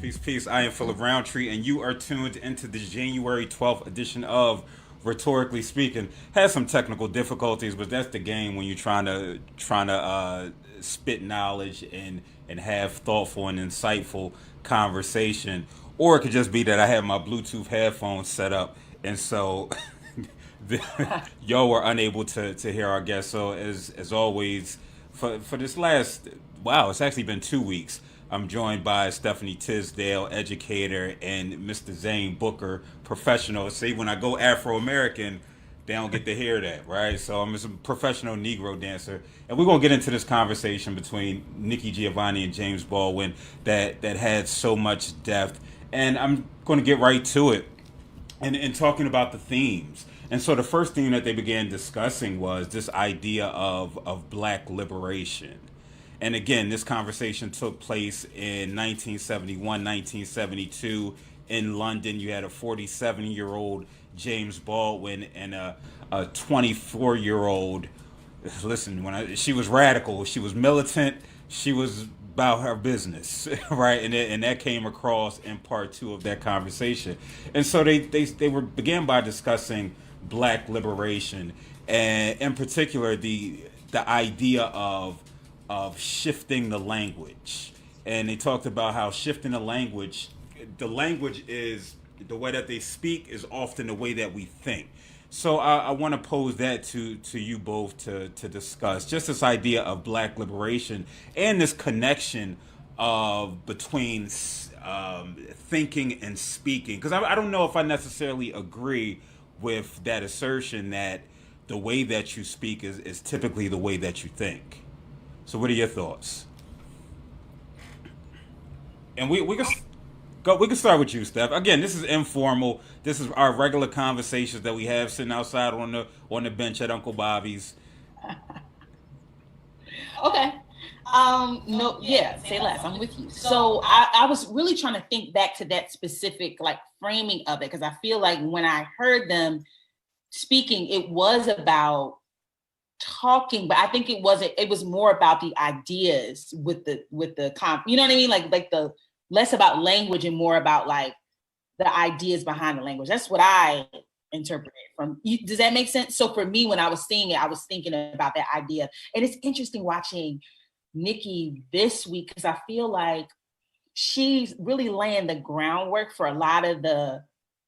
Peace, peace. I am Phillip Roundtree, and you are tuned into the January 12th edition of Rhetorically Speaking. Has some technical difficulties, but that's the game when you're trying to spit knowledge and have thoughtful and insightful conversation. Or it could just be that I have my Bluetooth headphones set up, and so y'all were unable to hear our guests. So as always, for this last wow, it's actually been 2 weeks. I'm joined by Stephanie Tisdale, educator, and Mr. Zane Booker, professional. See, when I go Afro American, they don't get to hear that, right? So I'm just a professional Negro dancer, and we're gonna get into this conversation between Nikki, Giovanni, and James Baldwin that had so much depth, and I'm going to get right to it and talking about the themes. And so the first theme that they began discussing was this idea of black liberation. And again, this conversation took place in 1971, 1972 in London. You had a 47-year-old James Baldwin and a 24-year-old. Listen, she was radical, she was militant, she was about her business, right? And that came across in part two of that conversation. And so they were began by discussing black liberation, and in particular the idea of shifting the language. And they talked about how shifting the language is the way that they speak is often the way that we think. So I want to pose that to you both to discuss just this idea of black liberation and this connection of between thinking and speaking. Because I don't know if I necessarily agree with that assertion that the way that you speak is typically the way that you think. So what are your thoughts? And we can go. We can start with you, Steph. Again, this is informal. This is our regular conversations that we have sitting outside on the bench at Uncle Bobby's. Okay. No, yeah, say less. I'm with you. So I was really trying to think back to that specific like framing of it, because I feel like when I heard them speaking, it was about talking, but I think it was more about the ideas with the you know what I mean? Like the less about language and more about like the ideas behind the language. That's what I interpreted from. Does that make sense? So for me, when I was seeing it, I was thinking about that idea. And it's interesting watching Nikki this week because I feel like she's really laying the groundwork for a lot of the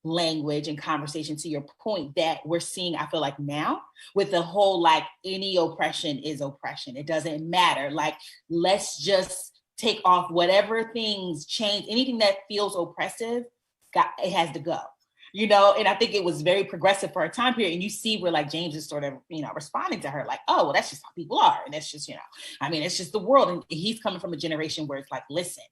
language and conversation, to your point, that we're seeing, I feel like now with the whole like any oppression is oppression. It doesn't matter. Like, let's just take off whatever things change, anything that feels oppressive, it has to go. You know, and I think it was very progressive for a time period. And you see where like James is sort of, responding to her like, oh, well, that's just how people are. And that's just, it's just the world. And he's coming from a generation where it's like, listen,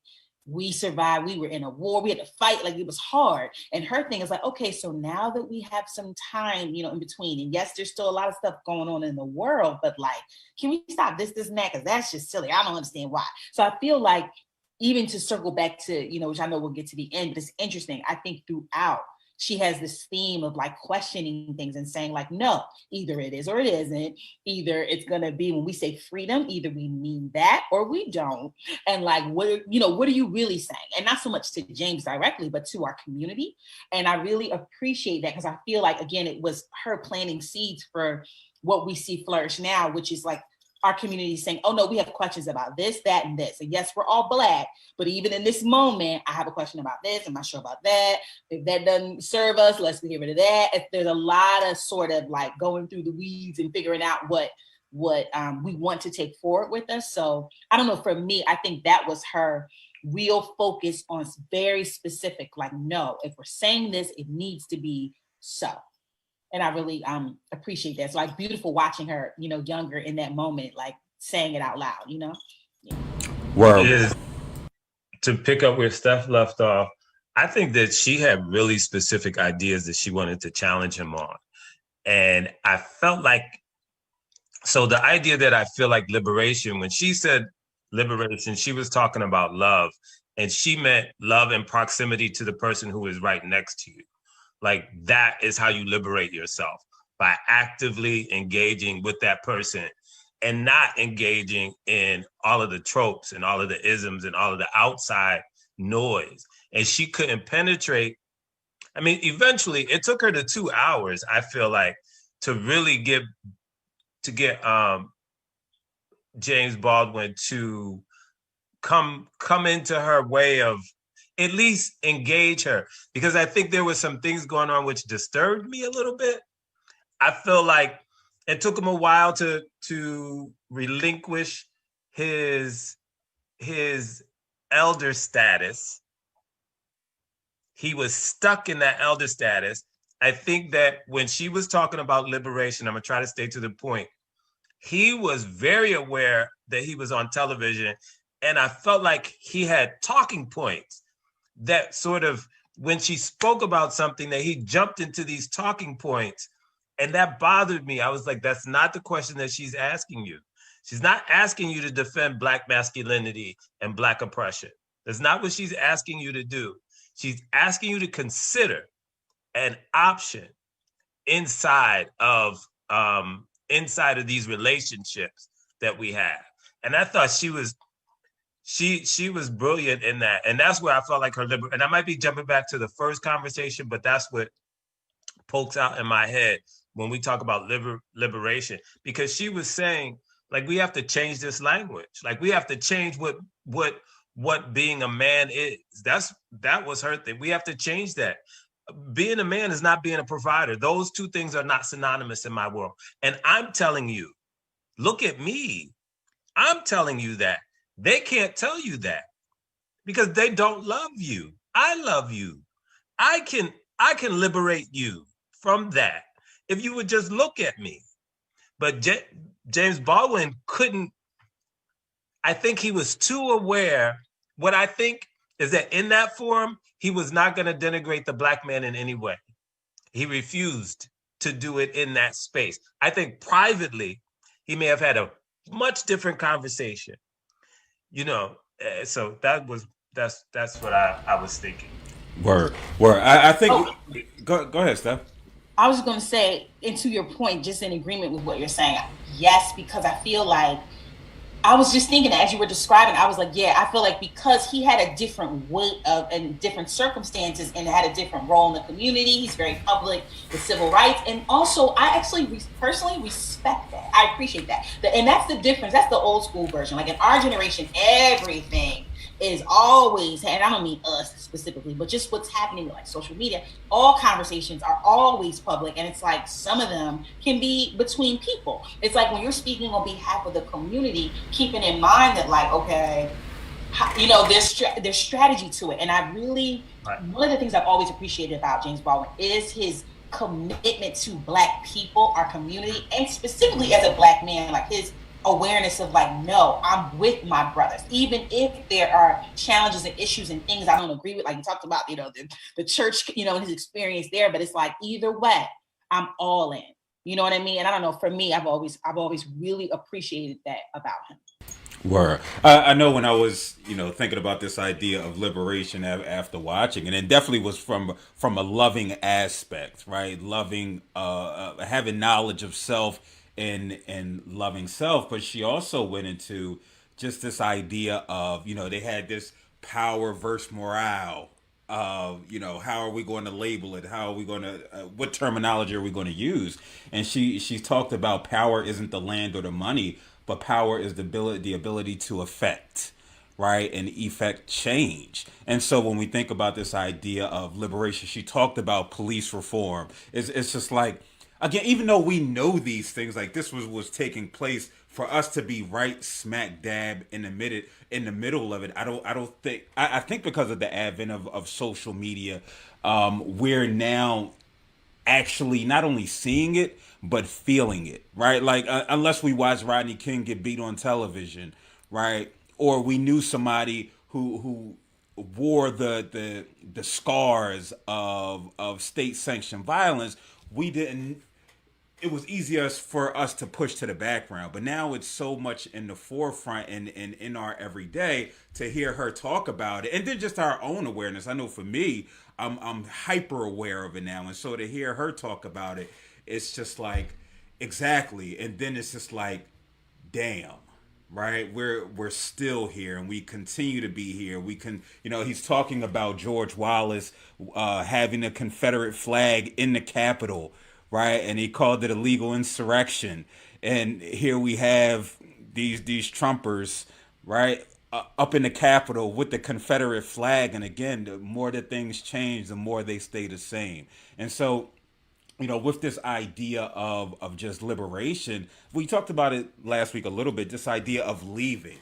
we survived, we were in a war, we had to fight, like it was hard. And her thing is like, okay, so now that we have some time, in between, and yes, there's still a lot of stuff going on in the world, but like, can we stop this and that? Because that's just silly. I don't understand why. So I feel like even to circle back to, which I know we'll get to the end, but it's interesting. I think throughout, she has this theme of like questioning things and saying like, no, either it is or it isn't. Either it's going to be, when we say freedom, either we mean that or we don't. And like, what are you really saying? And not so much to James directly, but to our community. And I really appreciate that because I feel like, again, it was her planting seeds for what we see flourish now, which is like our community saying, oh no, we have questions about this, that, and this. And yes, we're all Black, but even in this moment, I have a question about this. I'm not sure about that. If that doesn't serve us, let's get rid of that. If there's a lot of sort of like going through the weeds and figuring out what we want to take forward with us. So I don't know, for me, I think that was her real focus on very specific, like, no, if we're saying this, it needs to be so. And I really appreciate that. It's like beautiful watching her, younger in that moment, like saying it out loud, Yeah. Is to pick up where Steph left off. I think that she had really specific ideas that she wanted to challenge him on. And I felt like, so the idea that I feel like liberation, when she said liberation, she was talking about love, and she meant love and proximity to the person who is right next to you. Like, that is how you liberate yourself, by actively engaging with that person and not engaging in all of the tropes and all of the isms and all of the outside noise, and she couldn't penetrate. I mean, eventually it took her to 2 hours, I feel like, to really get James Baldwin to come into her way of at least engage her, because I think there was some things going on which disturbed me a little bit. I feel like it took him a while to relinquish his elder status. He was stuck in that elder status. I think that when she was talking about liberation, I'm gonna try to stay to the point. He was very aware that he was on television, and I felt like he had talking points that sort of, when she spoke about something, that he jumped into these talking points, and that bothered me. I was like, that's not the question that she's asking you. She's not asking you to defend Black masculinity and Black oppression. That's not what she's asking you to do. She's asking you to consider an option inside of these relationships that we have. And I thought she was brilliant in that. And that's where I felt like her and I might be jumping back to the first conversation, but that's what pokes out in my head when we talk about liberation, because she was saying, like, we have to change this language. Like, we have to change what being a man is. That was her thing. We have to change that. Being a man is not being a provider. Those two things are not synonymous in my world. And I'm telling you, look at me. I'm telling you that. They can't tell you that because they don't love you. I love you. I can liberate you from that if you would just look at me. But James Baldwin couldn't. I think he was too aware. What I think is that in that forum, he was not going to denigrate the Black man in any way. He refused to do it in that space. I think privately, he may have had a much different conversation. So that's what I was thinking. Word. I think. Oh. Go ahead, Steph. I was going to say, and to your point, just in agreement with what you're saying, yes, because I feel like, I was just thinking as you were describing, I was like, yeah, I feel like because he had a different weight of and different circumstances and had a different role in the community, he's very public with civil rights. And also, I actually personally respect that. I appreciate that. And that's the difference. That's the old school version. Like in our generation, everything is always, and I don't mean us specifically, but just what's happening with like social media, all conversations are always public. And it's like some of them can be between people. It's like when you're speaking on behalf of the community, keeping in mind that like, okay, there's strategy to it. And I really, one of the things I've always appreciated about James Baldwin is his commitment to Black people, our community, and specifically as a Black man, like his awareness of like, no, I'm with my brothers, even if there are challenges and issues and things I don't agree with. Like you talked about, the church, and his experience there, but it's like, either way, I'm all in. You know what I mean? And I don't know, for me, I've always really appreciated that about him. Word. I know when I was, thinking about this idea of liberation after watching, and it definitely was from a loving aspect, right? Loving, having knowledge of self and loving self. But she also went into just this idea of, they had this power versus morale. How are we going to label it? How are we going to, what terminology are we going to use? And she talked about power isn't the land or the money, but power is the ability to affect, right, and effect change. And so when we think about this idea of liberation, she talked about police reform. It's just like, again, even though we know these things, like this was taking place, for us to be right smack dab in the middle of it, I think because of the advent of social media, we're now actually not only seeing it but feeling it, right? Like unless we watched Rodney King get beat on television, right, or we knew somebody who wore the scars of state sanctioned violence, we didn't. It was easier for us to push to the background, but now it's so much in the forefront and in our everyday to hear her talk about it, and then just our own awareness. I know for me, I'm hyper aware of it now, and so to hear her talk about it, it's just like exactly, and then it's just like, damn, right? We're still here, and we continue to be here. We can, he's talking about George Wallace having a Confederate flag in the Capitol, right? And he called it a legal insurrection. And here we have these Trumpers, right, up in the Capitol with the Confederate flag. And again, the more that things change, the more they stay the same. And so, with this idea of just liberation, we talked about it last week a little bit. This idea of leaving,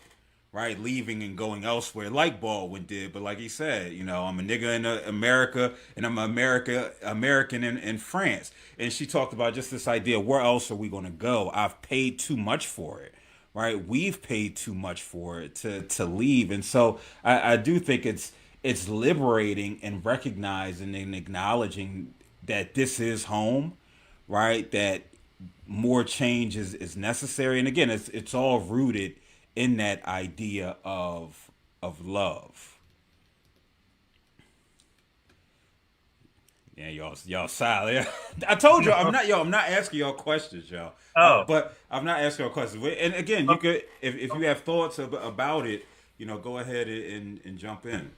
right? Leaving and going elsewhere, like Baldwin did. But like he said, I'm a nigga in America, and I'm American in France. And she talked about just this idea: where else are we going to go? I've paid too much for it, right? We've paid too much for it to leave. And so I do think it's liberating and recognizing and acknowledging that this is home, right? That more change is necessary. And again, it's all rooted in that idea of love. Yeah, y'all silent. I told you I'm not asking y'all questions, y'all. Oh, But I'm not asking y'all questions. And again, you could, if you have thoughts about it, go ahead and jump in.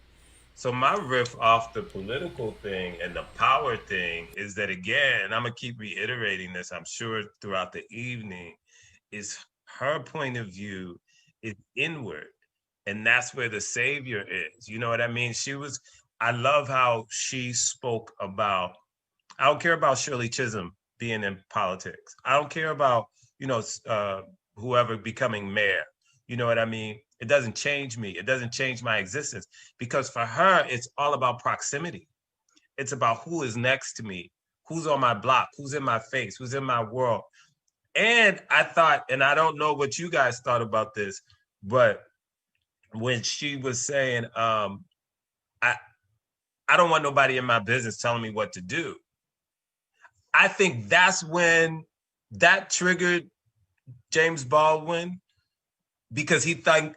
so my riff off the political thing and the power thing is that, again, I'm gonna keep reiterating this, I'm sure, throughout the evening, is her point of view is inward. And that's where the savior is. You know what I mean? I love how she spoke about, I don't care about Shirley Chisholm being in politics. I don't care about, whoever becoming mayor. You know what I mean? It doesn't change me. It doesn't change my existence, because for her, it's all about proximity. It's about who is next to me, who's on my block, who's in my face, who's in my world. And I thought, and I don't know what you guys thought about this, but when she was saying, I don't want nobody in my business telling me what to do, I think that's when that triggered James Baldwin, because he thought,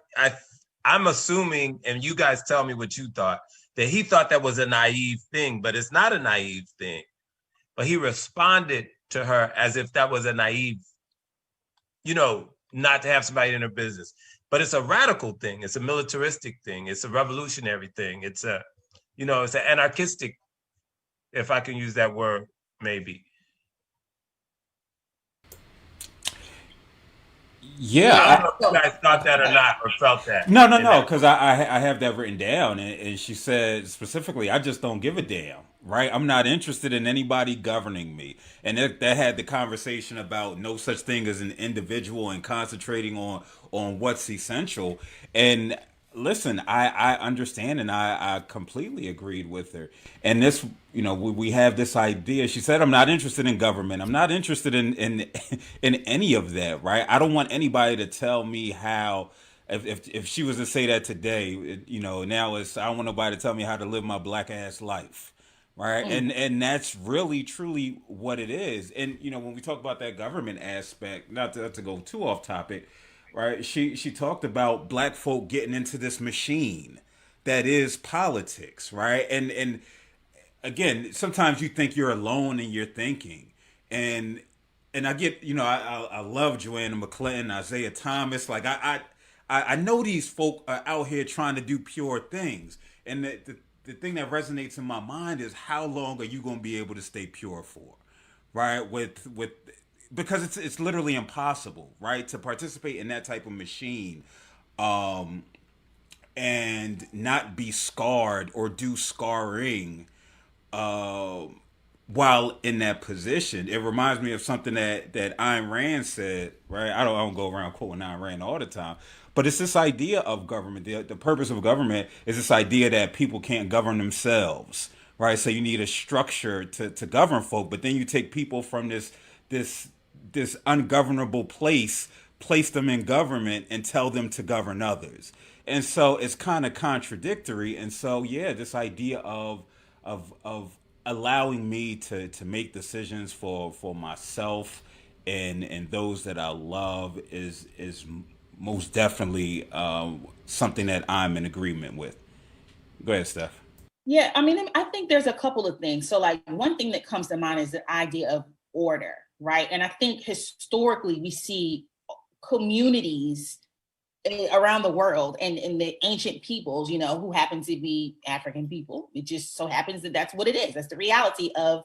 I'm assuming, and you guys tell me what you thought, that he thought that was a naive thing, but it's not a naive thing. But he responded to her as if that was a naive, not to have somebody in her business. But it's a radical thing. It's a militaristic thing. It's a revolutionary thing. It's it's an anarchistic, if I can use that word, maybe. Yeah, I don't know if you guys thought that or not, or felt that. no, because I have that written down, and she said specifically, I just don't give a damn, right? I'm not interested in anybody governing me, and that had the conversation about no such thing as an individual and concentrating on what's essential. And listen, I understand, and I completely agreed with her. And this, we have this idea. She said, I'm not interested in government. I'm not interested in any of that, right? I don't want anybody to tell me how. If she was to say that today, now it's, I don't want nobody to tell me how to live my black ass life, right? And that's really truly what it is. And when we talk about that government aspect, not to go too off topic, right? She talked about black folk getting into this machine that is politics, right? And again, sometimes you think you're alone in your thinking, and I get, I love Joanna McClinton, Isaiah Thomas. Like I know these folk are out here trying to do pure things, and the thing that resonates in my mind is, how long are you going to be able to stay pure for, right? With because it's literally impossible, right, to participate in that type of machine, and not be scarred or do scarring, while in that position. It reminds me of something that Ayn Rand said, right? I don't go around quoting Ayn Rand all the time, but it's this idea of government. The purpose of government is this idea that people can't govern themselves, right? So you need a structure to govern folk, but then you take people from this ungovernable place them in government and tell them to govern others. And so it's kind of contradictory. And so yeah, this idea of allowing me to make decisions for myself and those that I love is most definitely something that I'm in agreement with. Go ahead, Steph. Yeah, I mean, I think there's a couple of things. So like one thing that comes to mind is the idea of order, right? And I think historically we see communities around the world and the ancient peoples, you know, who happen to be African people. It just so happens that that's what it is. That's the reality of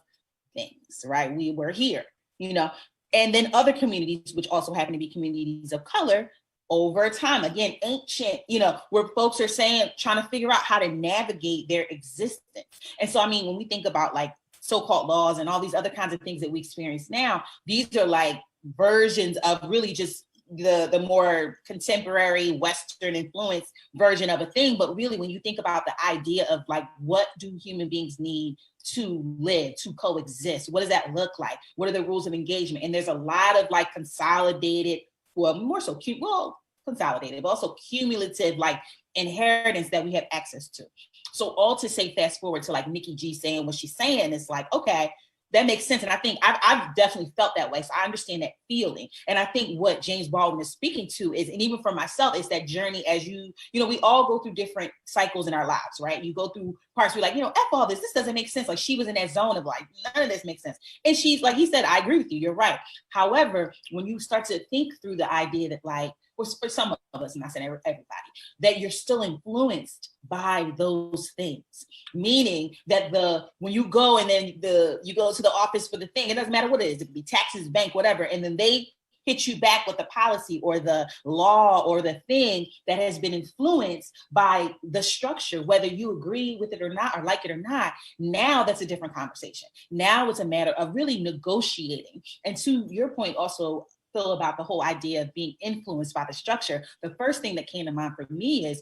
things, right? We were here, you know, and then other communities, which also happen to be communities of color over time. Again, ancient, you know, where folks are saying, trying to figure out how to navigate their existence. And so, I mean, when we think about like so-called laws and all these other kinds of things that we experience now, these are like versions of really just the more contemporary Western influence version of a thing. But really, when you think about the idea of like, what do human beings need to live, to coexist? What does that look like? What are the rules of engagement? And there's a lot of like consolidated, well, more so consolidated, but also cumulative like inheritance that we have access to. So all to say, fast forward to like Nikki G saying what she's saying, it's like, okay, that makes sense. And I think I've definitely felt that way. So I understand that feeling. And I think what James Baldwin is speaking to is, and even for myself, is that journey as you know, we all go through different cycles in our lives, right? You go through parts where you're like, you know, F all this doesn't make sense. Like she was in that zone of like, none of this makes sense. And she's like, he said, I agree with you, you're right. However, when you start to think through the idea that like, for some of us, and I said everybody, that you're still influenced by those things. Meaning that when you go and then you go to the office for the thing, it doesn't matter what it is, it could be taxes, bank, whatever, and then they hit you back with the policy or the law or the thing that has been influenced by the structure, whether you agree with it or not, or like it or not. Now that's a different conversation. Now it's a matter of really negotiating. And to your point also, Phil, about the whole idea of being influenced by the structure, the first thing that came to mind for me is,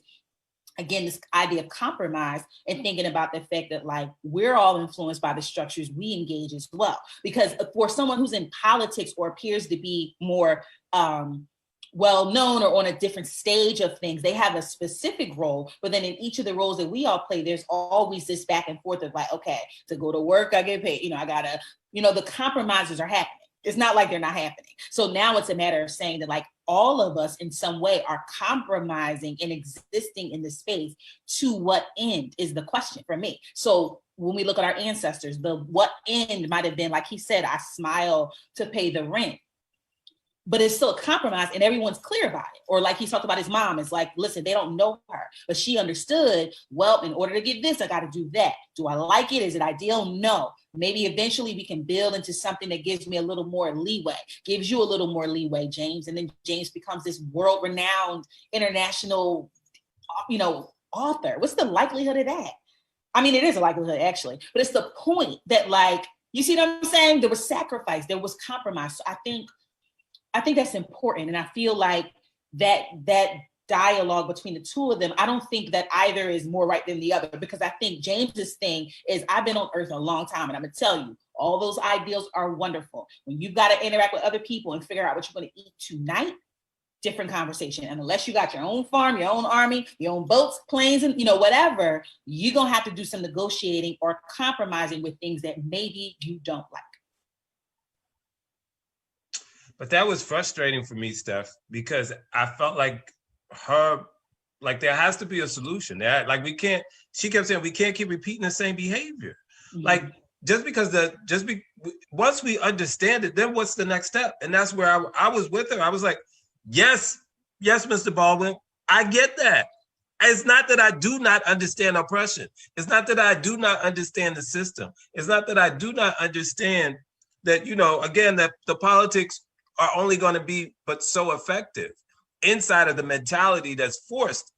again, this idea of compromise and thinking about the fact that like we're all influenced by the structures we engage as well. Because for someone who's in politics or appears to be more well-known or on a different stage of things, they have a specific role, but then in each of the roles that we all play, there's always this back and forth of like, okay, to go to work, I get paid, you know, I gotta, you know, the compromises are happening. It's not like they're not happening. So now it's a matter of saying that like all of us in some way are compromising and existing in the space. To what end is the question for me. So when we look at our ancestors, what end might have been, like he said, I smile to pay the rent. But it's still a compromise and everyone's clear about it. Or like he talked about his mom, it's like, listen, they don't know her, but she understood, well, in order to get this, I got to do that. Do I like it? Is it ideal? No. Maybe eventually we can build into something that gives me a little more leeway, gives you a little more leeway, James. And then James becomes this world-renowned international, you know, author. What's the likelihood of that? I mean, it is a likelihood actually, but it's the point that like, you see what I'm saying? There was sacrifice, there was compromise. So I think that's important. And I feel like that dialogue between the two of them, I don't think that either is more right than the other, because I think James's thing is, I've been on earth a long time, and I'm gonna tell you, all those ideals are wonderful. When you've got to interact with other people and figure out what you're going to eat tonight, different conversation. And unless you got your own farm, your own army, your own boats, planes, and you know, whatever, you're gonna have to do some negotiating or compromising with things that maybe you don't like. But that was frustrating for me, Steph, because I felt like there has to be a solution. Like she kept saying, we can't keep repeating the same behavior. Mm-hmm. Like once we understand it, then what's the next step? And that's where I was with her. I was like, yes, Mr. Baldwin, I get that. It's not that I do not understand oppression. It's not that I do not understand the system. It's not that I do not understand that, you know, again, that the politics are only going to be but so effective inside of the mentality that's forced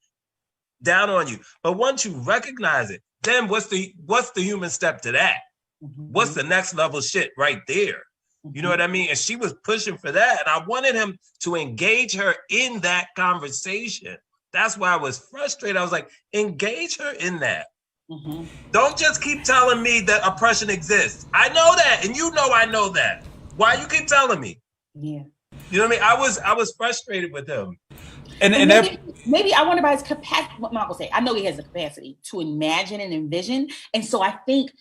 down on you. But once you recognize it, then what's the human step to that? Mm-hmm. What's the next level shit right there? Mm-hmm. You know what I mean? And she was pushing for that. And I wanted him to engage her in that conversation. That's why I was frustrated. I was like, engage her in that. Mm-hmm. Don't just keep telling me that oppression exists. I know that. And you know I know that. Why you keep telling me? Yeah. You know what I mean? I was frustrated with him. And maybe I wonder about his capacity. What Mark will say, I know he has the capacity to imagine and envision. And so I think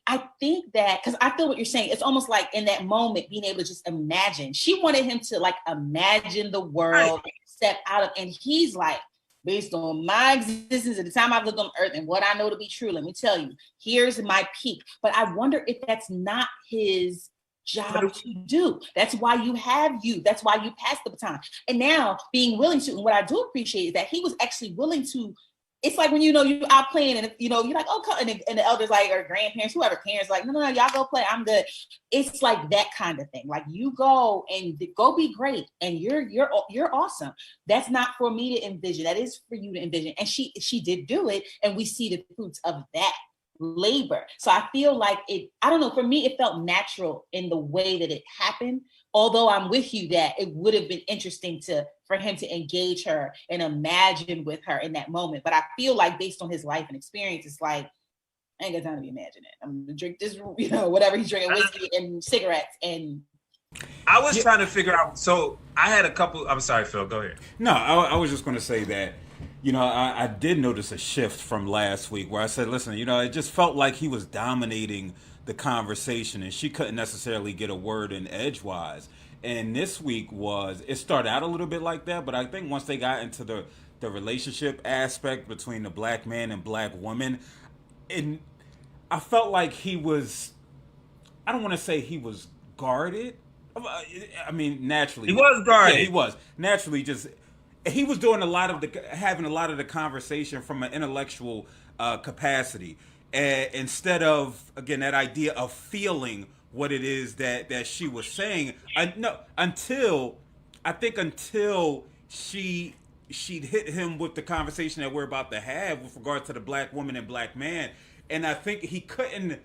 that, because I feel what you're saying, it's almost like in that moment, being able to just imagine. She wanted him to like imagine the world, right, step out of, and he's like, based on my existence at the time I've lived on earth and what I know to be true, let me tell you, here's my peak. But I wonder if that's not his job to do. That's why you have you. That's why you pass the baton. And now being willing to, and what I do appreciate is that he was actually willing to. It's like when you out playing and you're like, oh, and the elders like, or grandparents, whoever parents like, no, y'all go play, I'm good. It's like that kind of thing. Like you go and go be great, and you're awesome. That's not for me to envision. That is for you to envision. And she did do it, and we see the fruits of that labor. So I feel like I don't know, for me, it felt natural in the way that it happened. Although I'm with you that it would have been interesting for him to engage her and imagine with her in that moment. But I feel like based on his life and experience, it's like, I ain't got time to be imagining. I'm gonna drink this, whatever he's drinking, whiskey and cigarettes. And I was trying to figure out. So I had a couple. I'm sorry, Phil. Go ahead. No, I was just going to say that, I did notice a shift from last week where I said, listen, it just felt like he was dominating the conversation and she couldn't necessarily get a word in edgewise. And this week it started out a little bit like that, but I think once they got into the relationship aspect between the black man and black woman, and I felt like he was, I don't want to say he was guarded. I mean, naturally. He was guarded. Yeah, he was. Naturally, he was doing having a lot of the conversation from an intellectual capacity. Instead of, again, that idea of feeling what it is that she was saying. Until she'd hit him with the conversation that we're about to have with regard to the black woman and black man. And I think he couldn't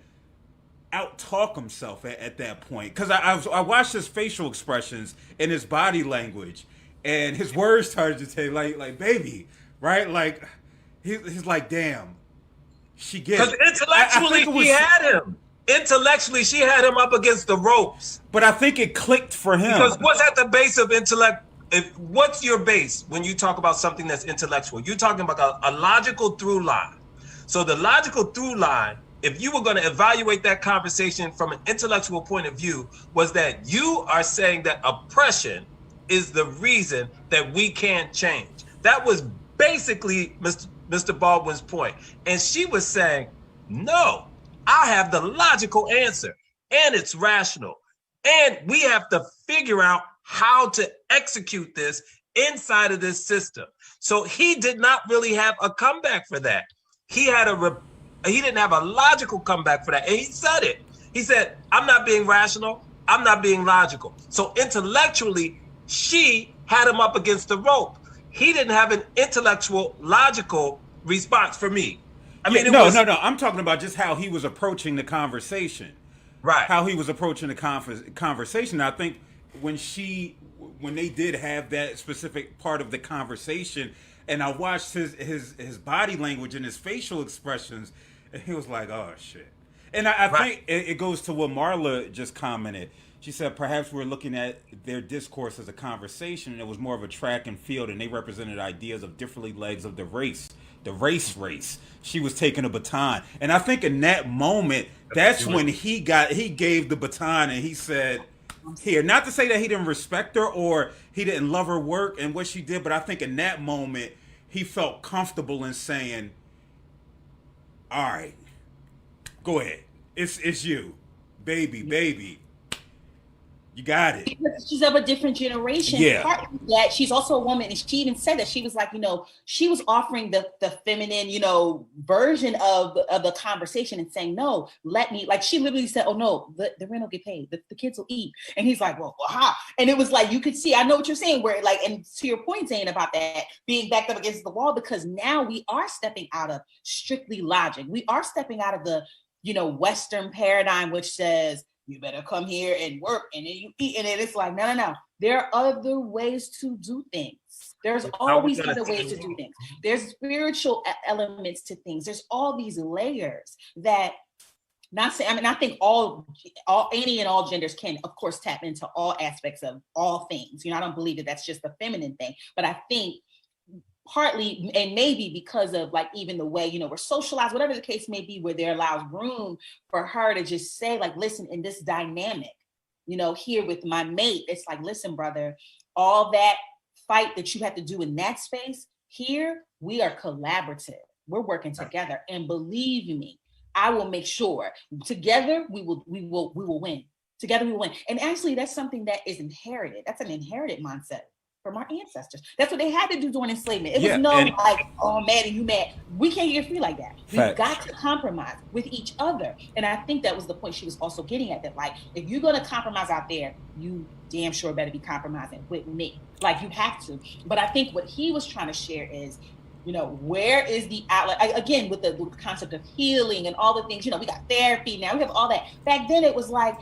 out-talk himself at that point. Because I watched his facial expressions and his body language. And his words started to say, like baby, right? Like, he's like, damn. She gets it. Because intellectually, Intellectually, she had him up against the ropes. But I think it clicked for him. Because what's at the base of intellect? What's your base when you talk about something that's intellectual? You're talking about a logical through line. So the logical through line, if you were going to evaluate that conversation from an intellectual point of view, was that you are saying that oppression is the reason that we can't change. That was basically Mr. Baldwin's point. And she was saying, no, I have the logical answer and it's rational. And we have to figure out how to execute this inside of this system. So he did not really have a comeback for that. He didn't have a logical comeback for that. And he said it. He said, I'm not being rational. I'm not being logical. So intellectually, she had him up against the rope. He didn't have an intellectual, logical response for me. I mean, no. I'm talking about just how he was approaching the conversation. Right. How he was approaching the conversation. I think when they did have that specific part of the conversation, and I watched his body language and his facial expressions, and he was like, oh, shit. And I think it goes to what Marla just commented. She said perhaps we're looking at their discourse as a conversation, and it was more of a track and field, and they represented ideas of different legs of the race. The race. She was taking a baton. And I think in that moment, that's when he gave the baton and he said, here, not to say that he didn't respect her or he didn't love her work and what she did, but I think in that moment, he felt comfortable in saying, all right, go ahead. It's you, baby. You got it. Because she's of a different generation. Yeah. Partly that she's also a woman, and she even said that she was like, she was offering the feminine, version of the conversation and saying, no, let me, like she literally said, oh no, the rent will get paid, the kids will eat, and he's like, well, ha, and it was like you could see, I know what you're saying, where like, and to your point, saying about that being backed up against the wall, because now we are stepping out of strictly logic. We are stepping out of the Western paradigm, which says, you better come here and work and then you eat. And then it's like, no. There are other ways to do things. There's always other ways to do things. There's spiritual elements to things. There's all these layers that I think any and all genders can, of course, tap into all aspects of all things. I don't believe that that's just a feminine thing, but I think partly, and maybe because of like even the way, we're socialized, whatever the case may be, where there allows room for her to just say like, listen, in this dynamic, here with my mate, it's like, listen, brother, all that fight that you have to do in that space, here, we are collaborative. We're working together. And believe me, I will make sure together we will win. Together we win. And actually, that's something that is inherited. That's an inherited mindset from our ancestors. That's what they had to do during enslavement. It was like, oh, I'm mad and you mad. We can't get free like that. We've got to compromise with each other. And I think that was the point she was also getting at, that like, if you're going to compromise out there, you damn sure better be compromising with me. Like, you have to. But I think what he was trying to share is, you know, where is the outlet? Again, with the concept of healing and all the things, you know, we got therapy now, we have all that. Back then it was like,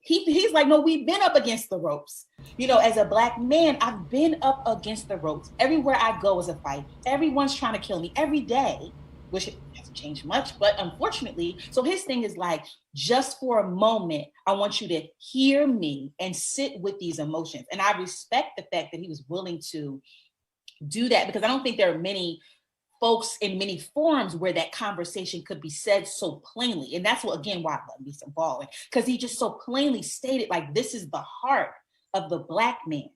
he's like, no, we've been up against the ropes. You know, as a Black man, I've been up against the ropes. Everywhere I go is a fight. Everyone's trying to kill me every day, which hasn't changed much, but unfortunately. So his thing is like, just for a moment, I want you to hear me and sit with these emotions. And I respect the fact that he was willing to do that, because I don't think there are many folks in many forums where that conversation could be said so plainly. And that's what, again, why I love me some Baldwin, because he just so plainly stated, like, this is the heart of the Black man,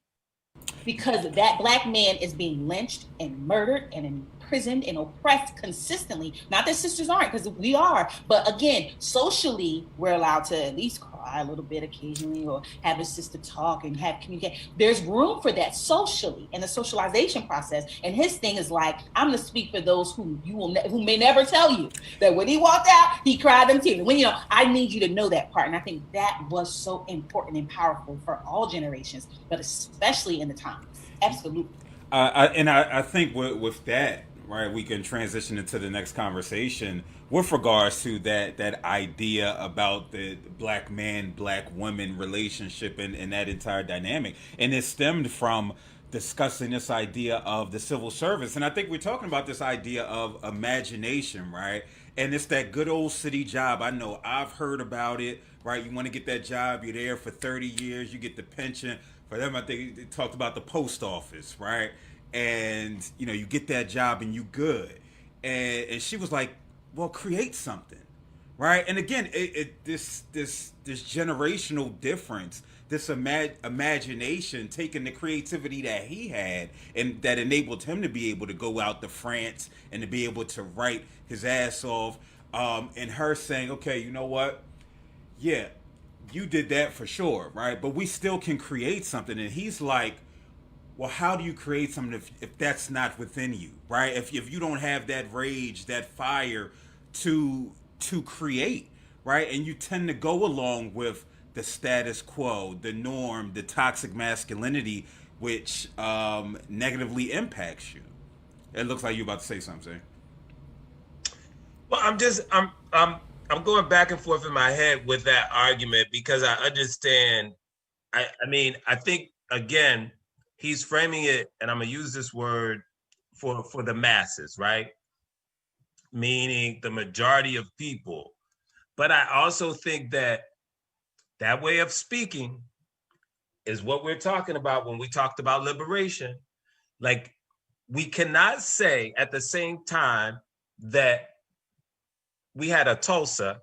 because that Black man is being lynched and murdered and imprisoned and oppressed consistently. Not that sisters aren't, because we are, but again, socially, we're allowed to at least cry a little bit occasionally, or have a sister talk and have communication. There's room for that socially in the socialization process. And his thing is like, I'm going to speak for those who who may never tell you that when he walked out, he cried them tears. When, you know, I need you to know that part. And I think that was so important and powerful for all generations, but especially in the times. Absolutely. I think with that, right, we can transition into the next conversation with regards to that idea about the Black man, Black woman relationship and that entire dynamic. And it stemmed from discussing this idea of the civil service. And I think we're talking about this idea of imagination, right? And it's that good old city job. I know I've heard about it, right? You want to get that job, you're there for 30 years, you get the pension. For them, I think they talked about the post office, right? And, you know, you get that job and you good. And she was like, well, create something, right? And again, this generational difference, this imagination, taking the creativity that he had and that enabled him to be able to go out to France and to be able to write his ass off, and her saying, okay, you know what? Yeah, you did that for sure, right? But we still can create something. And he's like, well, how do you create something if that's not within you, right? If you don't have that rage, that fire to create, right? And you tend to go along with the status quo, the norm, the toxic masculinity, which negatively impacts you. It looks like you're about to say something. Well, I'm going back and forth in my head with that argument, because I understand. I mean, I think, again, he's framing it, and I'm gonna use this word for the masses, right? Meaning the majority of people. But I also think that way of speaking is what we're talking about when we talked about liberation. Like, we cannot say at the same time that we had a Tulsa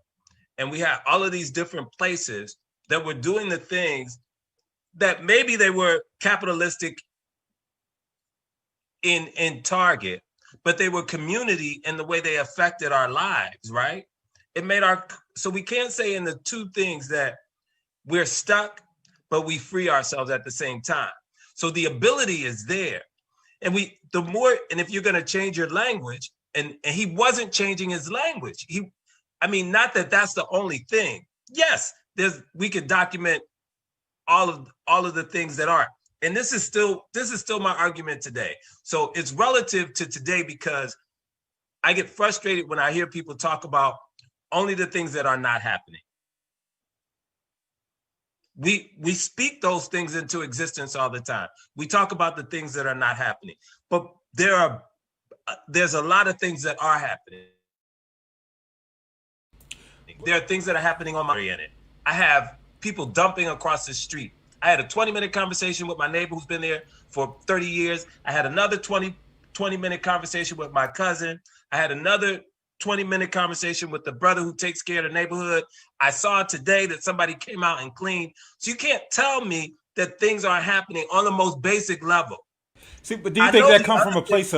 and we had all of these different places that were doing the things that maybe they were capitalistic in target, but they were community in the way they affected our lives, right? It made so we can't say in the two things that we're stuck, but we free ourselves at the same time. So the ability is there. And if you're gonna change your language, and he wasn't changing his language. Not that that's the only thing. Yes, we could document all of the things that aren't. And this is still my argument today. So it's relative to today, because I get frustrated when I hear people talk about only the things that are not happening. We speak those things into existence all the time. We talk about the things that are not happening, but there's a lot of things that are happening. There are things that are happening on my end. I have people dumping across the street. I had a 20-minute conversation with my neighbor who's been there for 30 years. I had another 20-minute conversation with my cousin. I had another 20-minute conversation with the brother who takes care of the neighborhood. I saw today that somebody came out and cleaned. So you can't tell me that things aren't happening on the most basic level. See, but do you think that comes from a place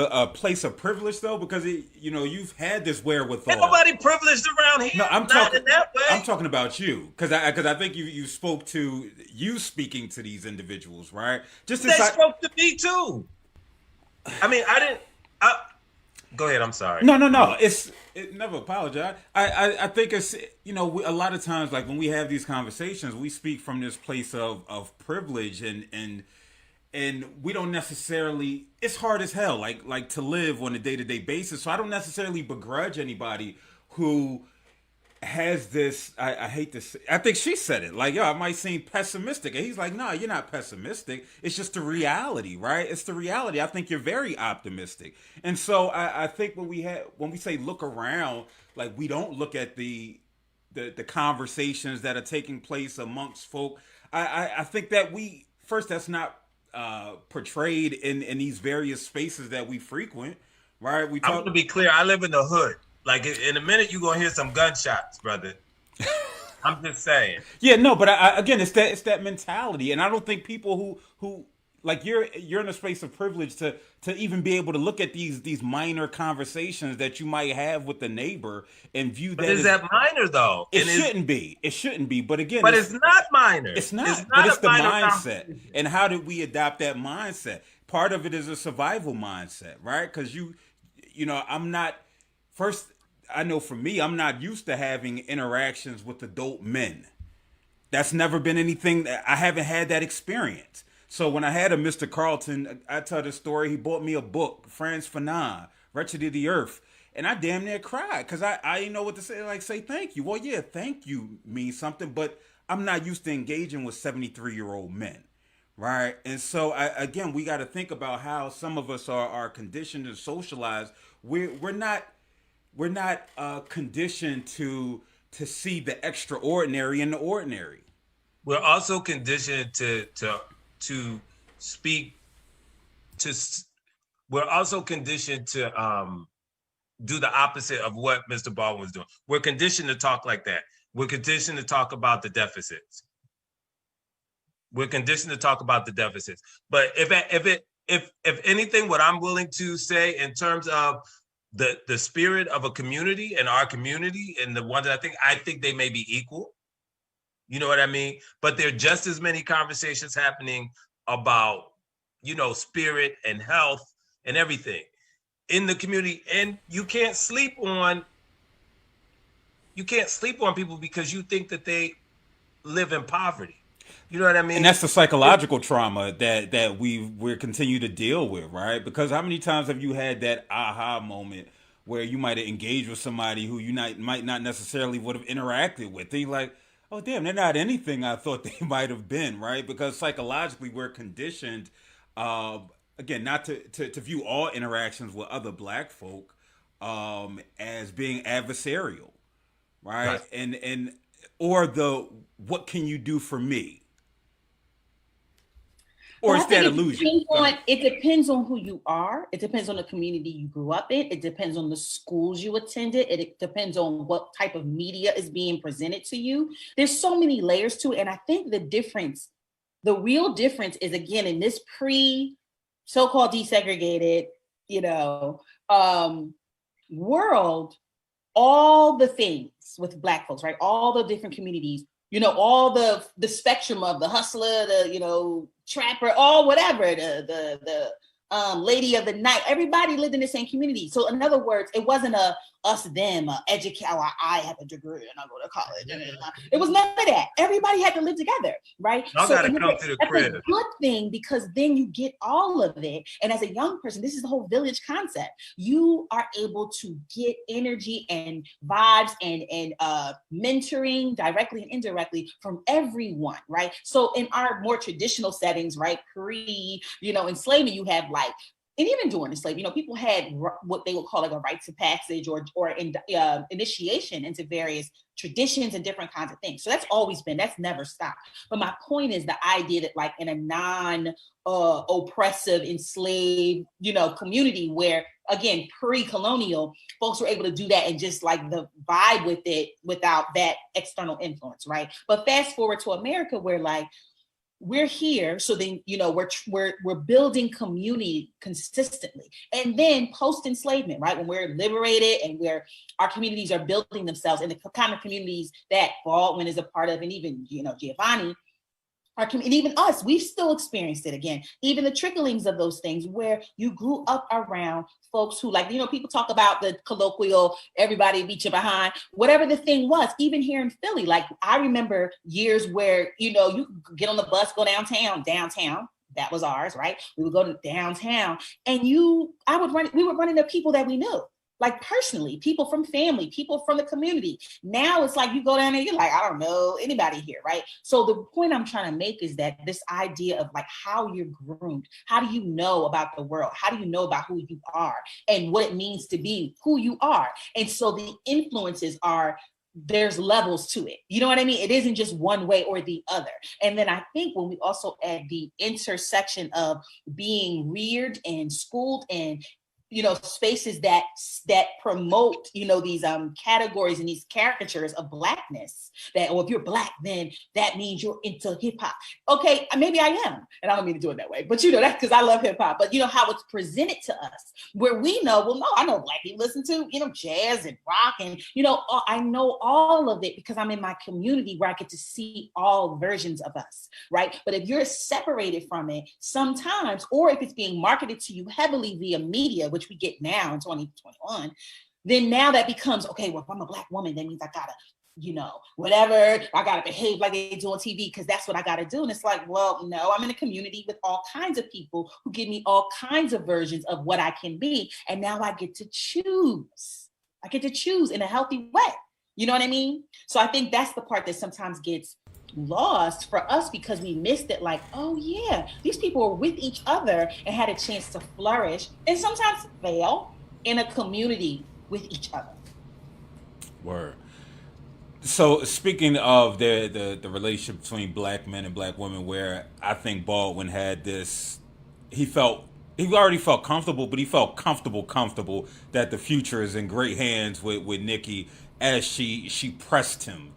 of privilege though? Because you've had this wherewithal. Ain't nobody privileged around here. No, I'm not talking in that way. I'm talking about you, because I think you spoke to you speaking to these individuals, right? They spoke to me too. I mean, I didn't. Go ahead. I'm sorry. No. Never apologize. I think it's a lot of times, like when we have these conversations, we speak from this place of privilege and we don't necessarily. It's hard as hell, like to live on a day-to-day basis. So I don't necessarily begrudge anybody who has this. I hate to say, I think she said it, like, yo, I might seem pessimistic, and he's like, no, you're not pessimistic, it's just the reality, right? It's the reality. I think you're very optimistic. And so I think when we say look around, like, we don't look at the conversations that are taking place amongst folk. I think that that's not portrayed in these various spaces that we frequent, right? I'm going to be clear, I live in the hood. Like, in a minute, you're going to hear some gunshots, brother. I'm just saying. Yeah, no, but again, it's that mentality. And I don't think people who like, you're in a space of privilege to even be able to look at these minor conversations that you might have with the neighbor and view that. But is that minor, though? It shouldn't be. It shouldn't be. But again, it's not minor. It's not. But it's the mindset. And how did we adopt that mindset? Part of it is a survival mindset, right? Because I'm not. First, I know for me, I'm not used to having interactions with adult men. That's never been anything that I haven't had that experience. So when I had a Mr. Carlton, I tell the story. He bought me a book, Franz Fanon, Wretched of the Earth, and I damn near cried because I didn't know what to say. Like, say thank you. Well, yeah, thank you means something, but I'm not used to engaging with 73-year-old men, right? And so again, we got to think about how some of us are conditioned and socialized. We're not conditioned to see the extraordinary in the ordinary. We're also conditioned to speak to. We're also conditioned to do the opposite of what Mr. Baldwin was doing. We're conditioned to talk like that. We're conditioned to talk about the deficits. We're conditioned to talk about the deficits. But if anything, what I'm willing to say in terms of the spirit of a community and our community and the one that I think they may be equal. You know what I mean? But there are just as many conversations happening about, spirit and health and everything in the community. And you can't sleep on people because you think that they live in poverty. You know what I mean? And that's the psychological trauma that we're continue to deal with, right? Because how many times have you had that aha moment where you might have engaged with somebody who you might not necessarily would have interacted with? They're like, oh, damn, they're not anything I thought they might have been, right? Because psychologically we're conditioned, again, not to view all interactions with other Black folk as being adversarial, right? Or what can you do for me? Or it's that illusion. It depends on who you are. It depends on the community you grew up in. It depends on the schools you attended. It depends on what type of media is being presented to you. There's so many layers to it. And I think the real difference is, again, in this so-called desegregated, world, all the things with Black folks, right? All the different communities, all the spectrum of the hustler, the, trapper, or whatever, the lady of the night, everybody lived in the same community. So in other words, it wasn't a us, them, educate, I have a degree and I go to college. It was none of that. Everybody had to live together, right? Y'all gotta come to the crib. That's a good thing because then you get all of it. And as a young person, this is the whole village concept. You are able to get energy and vibes and mentoring directly and indirectly from everyone, right? So in our more traditional settings, right, enslavement, you have and even during enslavement, people had what they would call a rites of passage or initiation into various traditions and different kinds of things. So that's always been, that's never stopped. But my point is the idea that in a non-oppressive, enslaved, community where, again, pre-colonial, folks were able to do that and just the vibe with it without that external influence, right? But fast forward to America where we're here, so then, you know, we're building community consistently. And then post enslavement, right, when we're liberated and our communities are building themselves, and the kind of communities that Baldwin is a part of, and even, you know, Giovanni, and even us, we've still experienced it again. Even the tricklings of those things where you grew up around folks who, like, you know, people talk about the colloquial, everybody beat you behind, whatever the thing was. Even here in Philly, like, I remember years where, you know, you could get on the bus, go downtown, that was ours, right? We would go to downtown, and we would run into people that we knew, like personally, people from family, people from the community. Now it's like you go down there, you're like, I don't know anybody here, right? So the point I'm trying to make is that this idea of like how you're groomed, how do you know about the world? How do you know about who you are and what it means to be who you are? And so the influences there's levels to it. You know what I mean? It isn't just one way or the other. And then I think when we also add the intersection of being reared and schooled and, you know, spaces that promote, you know, these categories and these caricatures of Blackness, that, well, if you're Black, then that means you're into hip hop. Okay, maybe I am, and I don't mean to do it that way, but you know, that's because I love hip hop. But you know how it's presented to us, where we know, well, no, I know Black people listen to, you know, jazz and rock, and you know, I know all of it because I'm in my community where I get to see all versions of us, right? But if you're separated from it sometimes, or if it's being marketed to you heavily via media, which we get now in 2021, then now that becomes, okay, well, if I'm a Black woman, that means I gotta, you know, whatever, I gotta behave like they do on TV because that's what I gotta do. And it's like, well, no, I'm in a community with all kinds of people who give me all kinds of versions of what I can be. And now I get to choose. I get to choose in a healthy way. You know what I mean? So I think that's the part that sometimes gets lost for us because we missed it. Like, oh yeah, these people were with each other and had a chance to flourish and sometimes fail in a community with each other. Word. So speaking of the relationship between Black men and Black women, where I think Baldwin had this, he already felt comfortable, but he felt comfortable that the future is in great hands with Nikki as she pressed him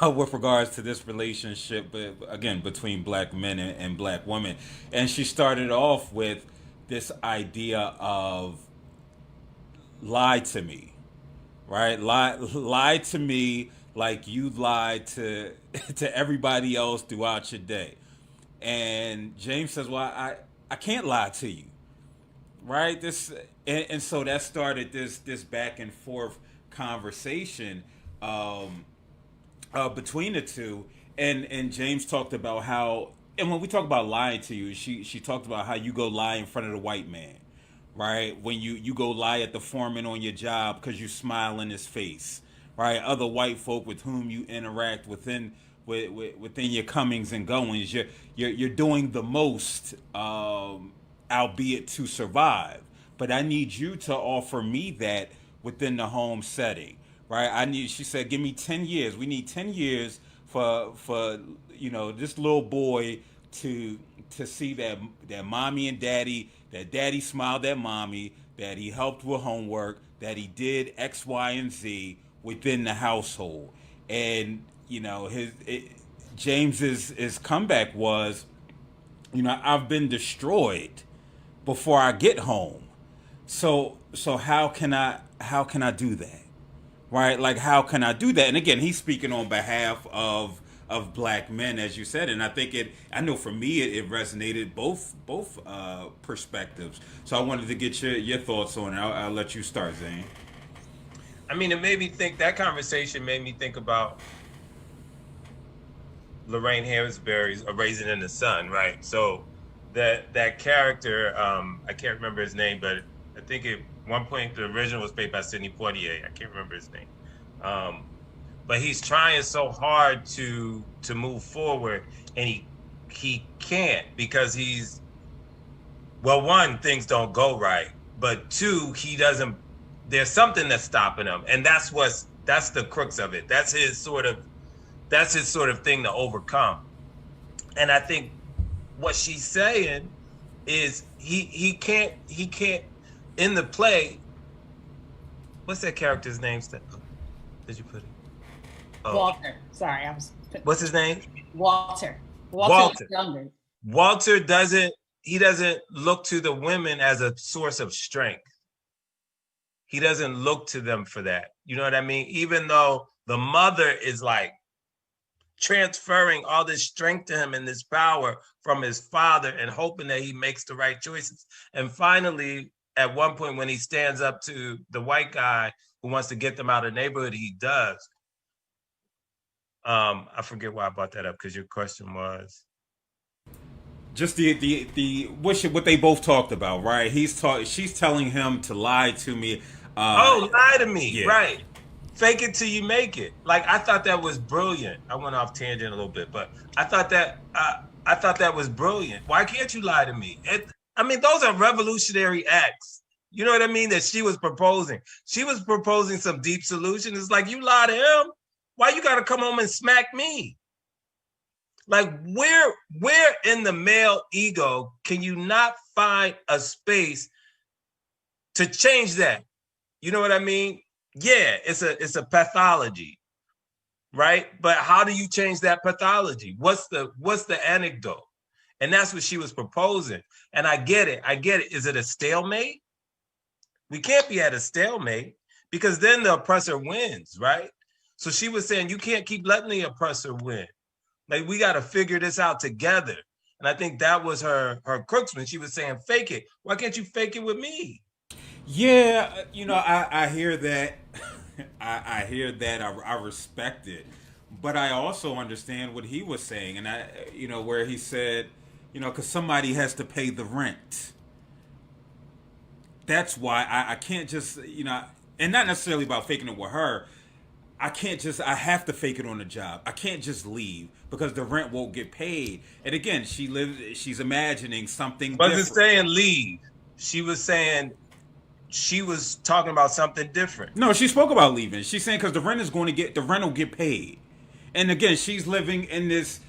with regards to this relationship, again, between Black men and Black women. And she started off with this idea of lie to me, right? Lie to me like you lied to everybody else throughout your day. And James says, well, I can't lie to you, right? And so that started this back and forth conversation between the two. And James talked about how, and when we talk about lying to you, she talked about how you go lie in front of the white man, right? When you go lie at the foreman on your job because you smile in his face, right? Other white folk with whom you interact within your comings and goings, you're doing the most, albeit to survive. But I need you to offer me that within the home setting, right? She said, give me 10 years. We need 10 years for you know, this little boy to see that mommy and daddy, that daddy smiled at mommy, that he helped with homework, that he did X, Y, and Z within the household. And you know, James's comeback was, you know, I've been destroyed before I get home. So how can I do that? Right? Like, how can I do that? And again, he's speaking on behalf of Black men, as you said, and I know for me it resonated both perspectives. So I wanted to get your thoughts on it. I'll let you start, Zane. I mean, that conversation made me think about Lorraine Hansberry's A Raisin in the Sun, right? So that character, I can't remember his name, but I think at one point the original was played by Sidney Poitier. I can't remember his name. But he's trying so hard to move forward, and he can't because one, things don't go right, but two, there's something that's stopping him, and that's the crux of it. That's his sort of thing to overcome. And I think what she's saying is he can't in the play. What's that character's name? Did you put it? Walter. Sorry, What's his name? Walter. Walter younger. Walter doesn't look to the women as a source of strength. He doesn't look to them for that. You know what I mean? Even though the mother is like transferring all this strength to him and this power from his father and hoping that he makes the right choices. And finally, at one point when he stands up to the white guy who wants to get them out of the neighborhood, he does. I forget why I brought that up because your question was just the what they both talked about, right? She's telling him to lie to me. Lie to me, yeah. Right? Fake it till you make it. Like, I thought that was brilliant. I went off tangent a little bit, but I thought that was brilliant. Why can't you lie to me? Those are revolutionary acts. You know what I mean? That she was proposing. She was proposing some deep solution. It's like, you lie to him. Why you got to come home and smack me? Like, where in the male ego can you not find a space to change that? You know what I mean? Yeah, it's a pathology, right? But how do you change that pathology? What's the anecdote? And that's what she was proposing. And I get it. Is it a stalemate? We can't be at a stalemate because then the oppressor wins, right? So she was saying, you can't keep letting the oppressor win. Like, we got to figure this out together. And I think that was her crux when she was saying, fake it. Why can't you fake it with me? Yeah, I hear that. I hear that. I respect it. But I also understand what he was saying. And where he said, because somebody has to pay the rent. That's why I can't just, and not necessarily about faking it with her. I have to fake it on the job. I can't just leave because the rent won't get paid. And again, she's imagining something wasn't different. Saying leave. She was talking about something different. No, she spoke about leaving. She's saying because the rent will get paid. And again, she's living in this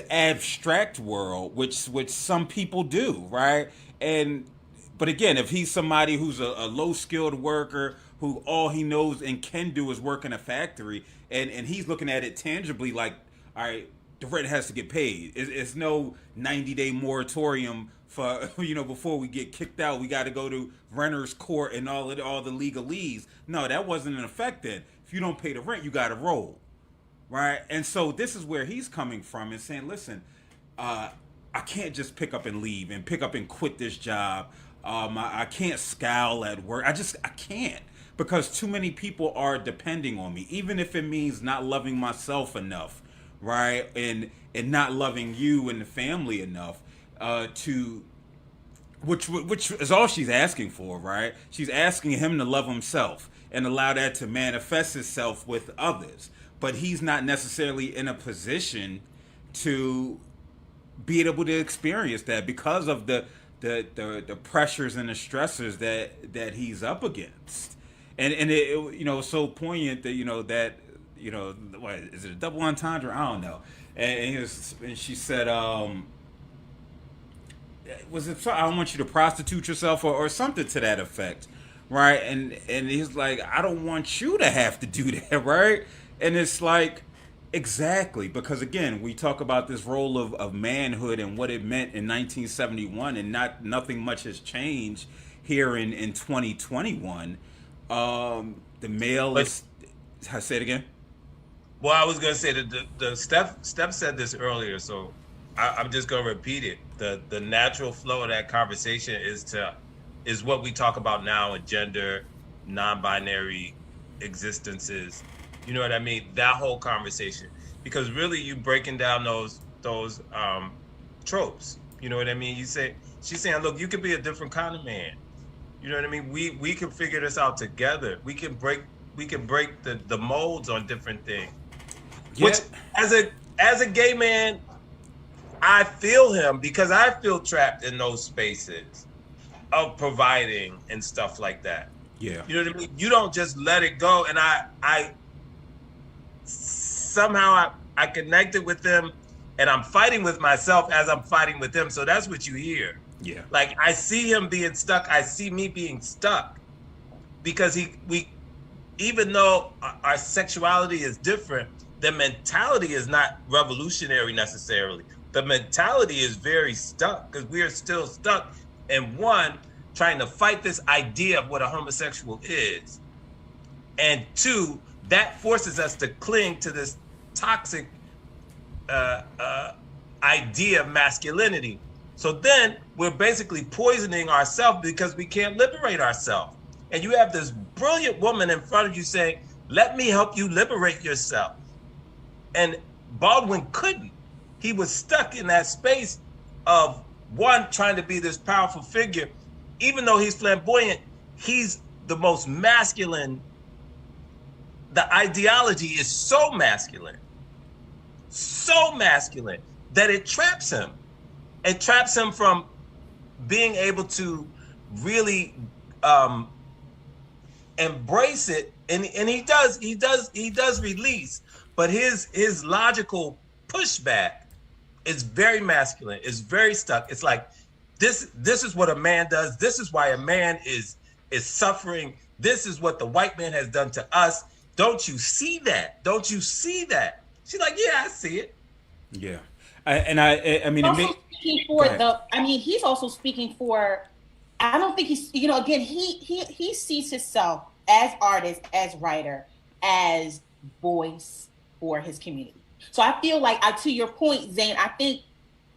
abstract world, which some people do, right? But again, if he's somebody who's a low-skilled worker who all he knows and can do is work in a factory, and he's looking at it tangibly like, all right, the rent has to get paid. It's no 90-day moratorium for, before we get kicked out, we got to go to renter's court and all the legalese. No, that wasn't in effect then. If you don't pay the rent, you got to roll, right? And so this is where he's coming from and saying, listen, I can't just pick up and leave and pick up and quit this job. I can't scowl at work. I can't, because too many people are depending on me, even if it means not loving myself enough, right? And not loving you and the family enough which is all she's asking for, right? She's asking him to love himself and allow that to manifest itself with others. But he's not necessarily in a position to be able to experience that because of the pressures and the stressors that he's up against. And it it's so poignant that what is it, a double entendre? I don't know. And she said, was it, I don't want you to prostitute yourself or something to that effect, right? And he's like, I don't want you to have to do that, right? And it's like, exactly, because again, we talk about this role of manhood and what it meant in 1971, and nothing much has changed here in 2021. The male is. Say it again. Well, I was gonna say that the Steph said this earlier, so I'm just gonna repeat it. The natural flow of that conversation is what we talk about now in gender, non-binary existences. You know what I mean? That whole conversation, because really you breaking down those tropes. You know what I mean? She's saying, look, you can be a different kind of man. You know what I mean? We can figure this out together. We can break the molds on different things. Yeah. Which as a gay man, I feel him, because I feel trapped in those spaces of providing and stuff like that. Yeah. You know what I mean? You don't just let it go. And I somehow I connected with them, and I'm fighting with myself as I'm fighting with them. So that's what you hear. Yeah. Like, I see him being stuck. I see me being stuck, because even though our sexuality is different, the mentality is not revolutionary necessarily. the mentality is very stuck because we are still stuck in one, trying to fight this idea of what a homosexual is. And two, that forces us to cling to this toxic idea of masculinity. So then we're basically poisoning ourselves because we can't liberate ourselves. And you have this brilliant woman in front of you saying, let me help you liberate yourself. And Baldwin couldn't. He was stuck in that space of one, trying to be this powerful figure. Even though he's flamboyant, he's the most masculine. The ideology is so masculine that it traps him. It traps him from being able to really embrace it. And he does release, but his logical pushback is very masculine. It's very stuck. It's like, this is what a man does. This is why a man is suffering. This is what the white man has done to us. Don't you see that? Don't you see that? She's like, yeah, I see it. Yeah. I mean, he's also speaking for, I don't think he's, again, he sees himself as artist, as writer, as voice for his community. So I feel like, to your point, Zane, I think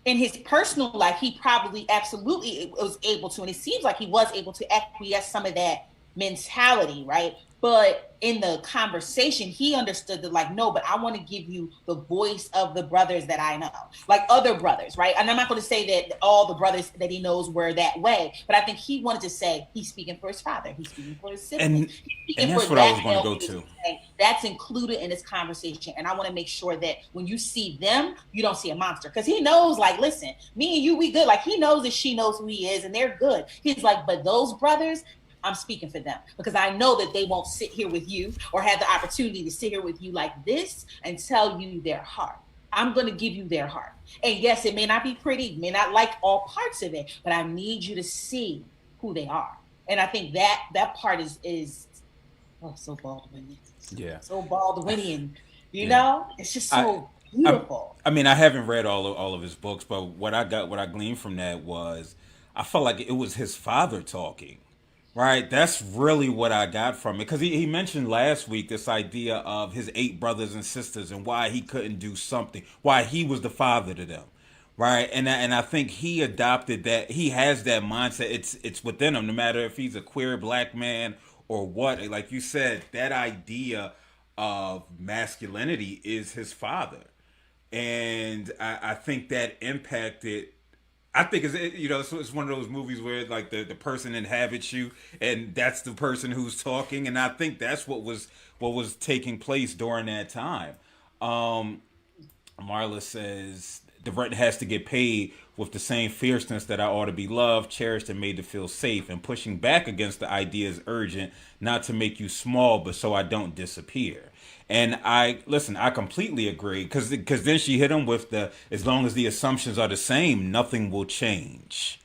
in his personal life, he probably absolutely was able to, and it seems like he was able to acquiesce some of that mentality, right? But in the conversation, he understood that, like, no, but I want to give you the voice of the brothers that I know, like other brothers, right? And I'm not going to say that all the brothers that he knows were that way, but I think he wanted to say he's speaking for his father, he's speaking for his siblings, and that's what I was going to go to. That's included in this conversation, and I want to make sure that when you see them, you don't see a monster, because he knows, like, listen, me and you, we good. Like, he knows that she knows who he is, and they're good. He's like, but those brothers, I'm speaking for them, because I know that they won't sit here with you or have the opportunity to sit here with you like this and tell you their heart. I'm going to give you their heart. And yes, it may not be pretty, may not like all parts of it, but I need you to see who they are. And I think that part is so Baldwinian. Yeah. So Baldwinian, you know? It's just so beautiful. I mean, I haven't read all of his books, but what I gleaned from that was, I felt like it was his father talking. Right, that's really what I got from it, because he mentioned last week this idea of his 8 brothers and sisters and why he couldn't do something, why he was the father to them, right? And I think he adopted that. He has that mindset. It's within him, no matter if he's a queer black man or what. Like you said, that idea of masculinity is his father, and I think that impacted. I think it's one of those movies where, like, the person inhabits you, and that's the person who's talking, and I think that's what was taking place during that time. Marla says the rent has to get paid with the same fierceness that I ought to be loved, cherished, and made to feel safe, and pushing back against the idea is urgent, not to make you small, but so I don't disappear. And I completely agree, because then she hit him with as long as the assumptions are the same, nothing will change,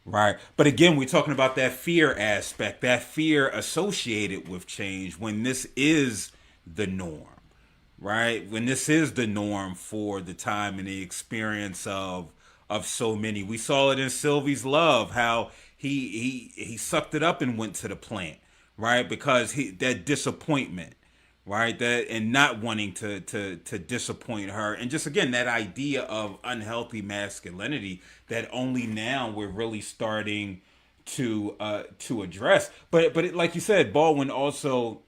right? But again, we're talking about that fear aspect, that fear associated with change when this is the norm, right? When this is the norm for the time and the experience of so many. We saw it in Sylvie's Love, how he sucked it up and went to the plant, right? Because that disappointment. Right, that and not wanting to disappoint her, and just again that idea of unhealthy masculinity that only now we're really starting to address. But like you said, Baldwin also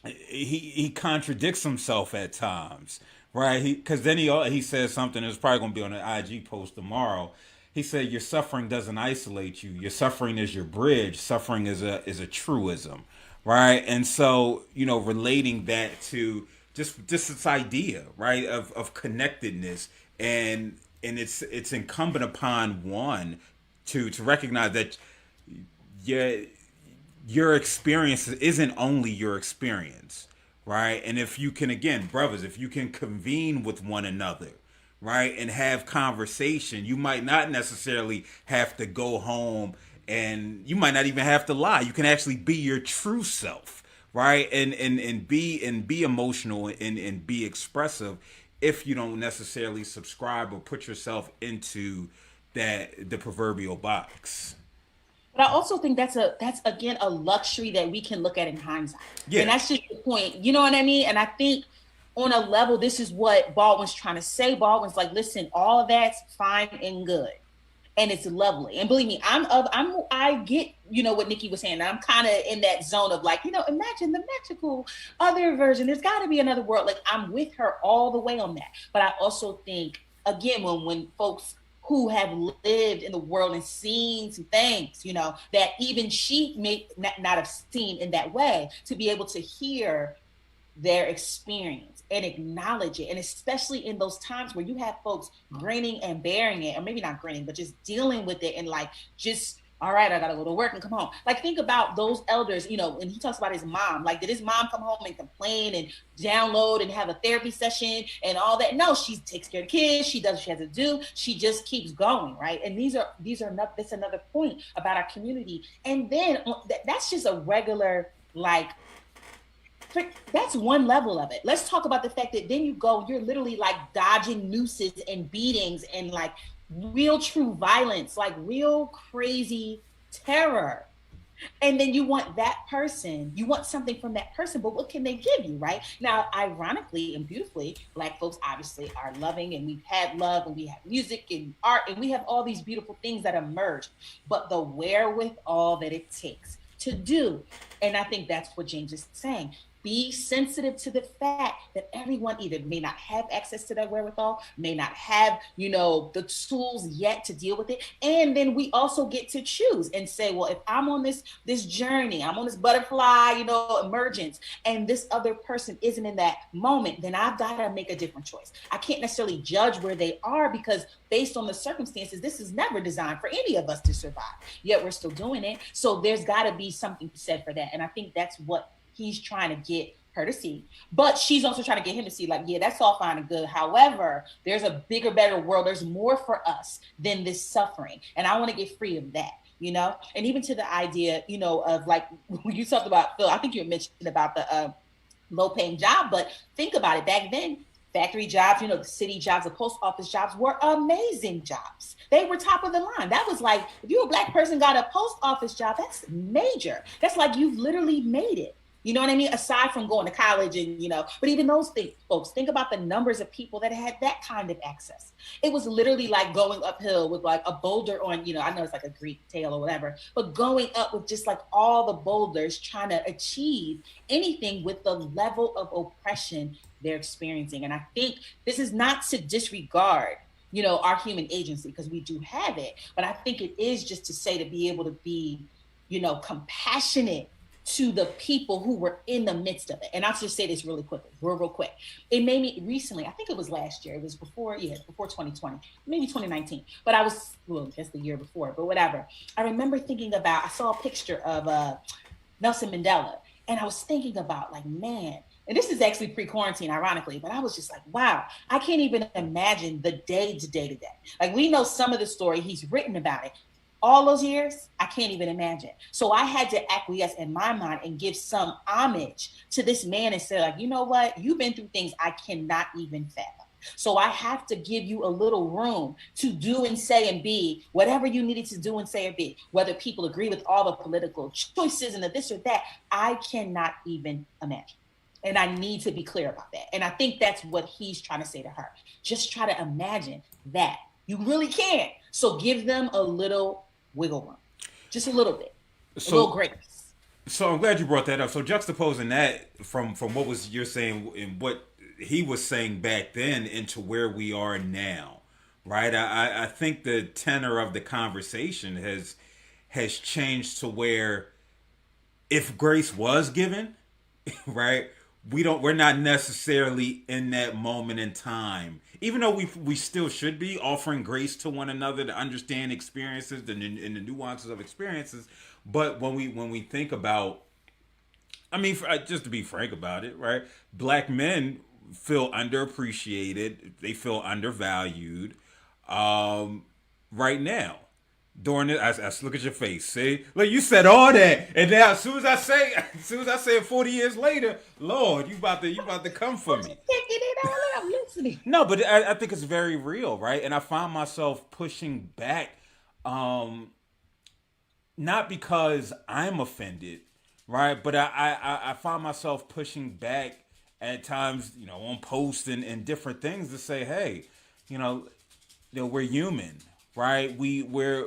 he contradicts himself at times, right? Because then he says something that's probably going to be on an IG post tomorrow. He said, "Your suffering doesn't isolate you. Your suffering is your bridge. Suffering is a truism." Right. And so, relating that to just this idea, right, of connectedness, and it's incumbent upon one to recognize that your experience isn't only your experience. Right. And if you can, again, brothers, if you can convene with one another, right, and have conversation, you might not necessarily have to go home, and you might not even have to lie. You can actually be your true self, right? And be emotional and be expressive if you don't necessarily subscribe or put yourself into the proverbial box. But I also think that's again a luxury that we can look at in hindsight. Yeah. And that's just the point. You know what I mean? And I think on a level, this is what Baldwin's trying to say. Baldwin's like, listen, all of that's fine and good. And it's lovely. And believe me, I get, what Nikki was saying. I'm kind of in that zone of like, imagine the magical other version. There's got to be another world. Like, I'm with her all the way on that. But I also think, again, when folks who have lived in the world and seen some things, that even she may not have seen in that way, to be able to hear their experience and acknowledge it. And especially in those times where you have folks grinning and bearing it, or maybe not grinning, but just dealing with it and like, just, all right, I gotta go to work and come home. Like, think about those elders, and he talks about his mom. Like, did his mom come home and complain and download and have a therapy session and all that? No, she takes care of the kids. She does what she has to do. She just keeps going, right? And that's another point about our community. And then that's just a regular, like, that's one level of it. Let's talk about the fact that then you're literally like dodging nooses and beatings and like real true violence, like real crazy terror. And then you want something from that person, but what can they give you, right? Now, ironically and beautifully, Black folks obviously are loving, and we've had love, and we have music and art, and we have all these beautiful things that emerge, but the wherewithal that it takes to do. And I think that's what James is saying. Be sensitive to the fact that everyone either may not have access to that wherewithal, may not have, the tools yet to deal with it. And then we also get to choose and say, well, if I'm on this journey, I'm on this butterfly, emergence, and this other person isn't in that moment, then I've got to make a different choice. I can't necessarily judge where they are, because based on the circumstances, this is never designed for any of us to survive, yet we're still doing it. So there's got to be something said for that. And I think that's what he's trying to get her to see. But she's also trying to get him to see, like, yeah, that's all fine and good. However, there's a bigger, better world. There's more for us than this suffering. And I want to get free of that, And even to the idea, of like, when you talked about, Phil, I think you mentioned about the low paying job, but think about it. Back then, factory jobs, the city jobs, the post office jobs were amazing jobs. They were top of the line. That was like, if you're a Black person, got a post office job, that's major. That's like you've literally made it. You know what I mean? Aside from going to college and, but even those things, folks, think about the numbers of people that had that kind of access. It was literally like going uphill with like a boulder on, I know it's like a Greek tale or whatever, but going up with just like all the boulders trying to achieve anything with the level of oppression they're experiencing. And I think this is not to disregard, our human agency, because we do have it. But I think it is just to say, to be able to be, compassionate to the people who were in the midst of it. And I'll just say this really quickly, real quick. It made me recently, I think it was last year, it was before 2020, maybe 2019, but I guess the year before, but whatever. I remember thinking about, I saw a picture of Nelson Mandela, and I was thinking about like, man, and this is actually pre-quarantine, ironically, but I was just like, wow, I can't even imagine the day to day. Like, we know some of the story, he's written about it. All those years, I can't even imagine. So I had to acquiesce in my mind and give some homage to this man and say, like, you know what? You've been through things I cannot even fathom. So I have to give you a little room to do and say and be whatever you needed to do and say or be. Whether people agree with all the political choices and the this or that, I cannot even imagine. And I need to be clear about that. And I think that's what he's trying to say to her. Just try to imagine that. You really can. So give them a little wiggle room, just a little bit, a little grace. So I'm glad you brought that up. So juxtaposing that from what was you're saying and what he was saying back then into where we are now, right? I think the tenor of the conversation has changed to where if grace was given, right, we're not necessarily in that moment in time, even though we still should be offering grace to one another to understand experiences and the nuances of experiences. But when we think about, I mean, just to be frank about it, right? Black men feel underappreciated. They feel undervalued right now. During it, I look at your face. See, look, you said all that, and now as soon as I say it 40 years later, Lord, you about to come for me. It all up. listening. No, but I think it's very real, right? And I find myself pushing back, not because I'm offended, right? But I find myself pushing back at times, on posts and different things to say, hey, you know, we're human, right? We're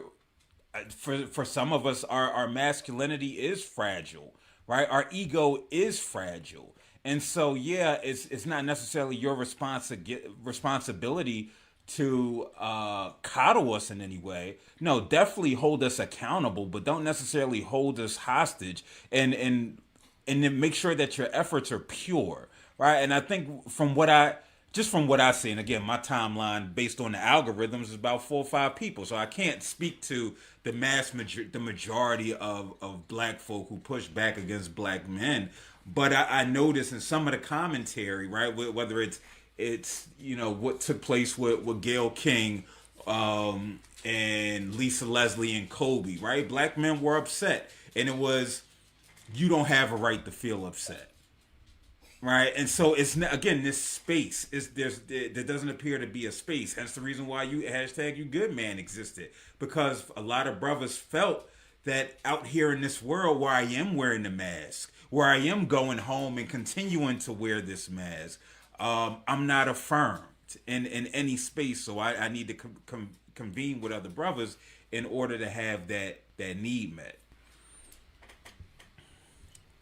for some of us, our masculinity is fragile, right? Our ego is fragile, and so yeah, it's not necessarily your responsibility to coddle us in any way. No, definitely hold us accountable, but don't necessarily hold us hostage. And then make sure that your efforts are pure, right? And I think from what I see, and again, my timeline based on the algorithms is about 4 or 5 people, so I can't speak to the majority of black folk who push back against black men. But I notice in some of the commentary, right, whether it's what took place with Gayle King, and Lisa Leslie and Kobe, right? Black men were upset, and it was, you don't have a right to feel upset, right? And so it's not, again, this space is there doesn't appear to be a space. Hence the reason why you good man existed, because a lot of brothers felt that out here in this world where I am wearing the mask, where I am going home and continuing to wear this mask, I'm not affirmed in any space. So I need to convene with other brothers in order to have that need met.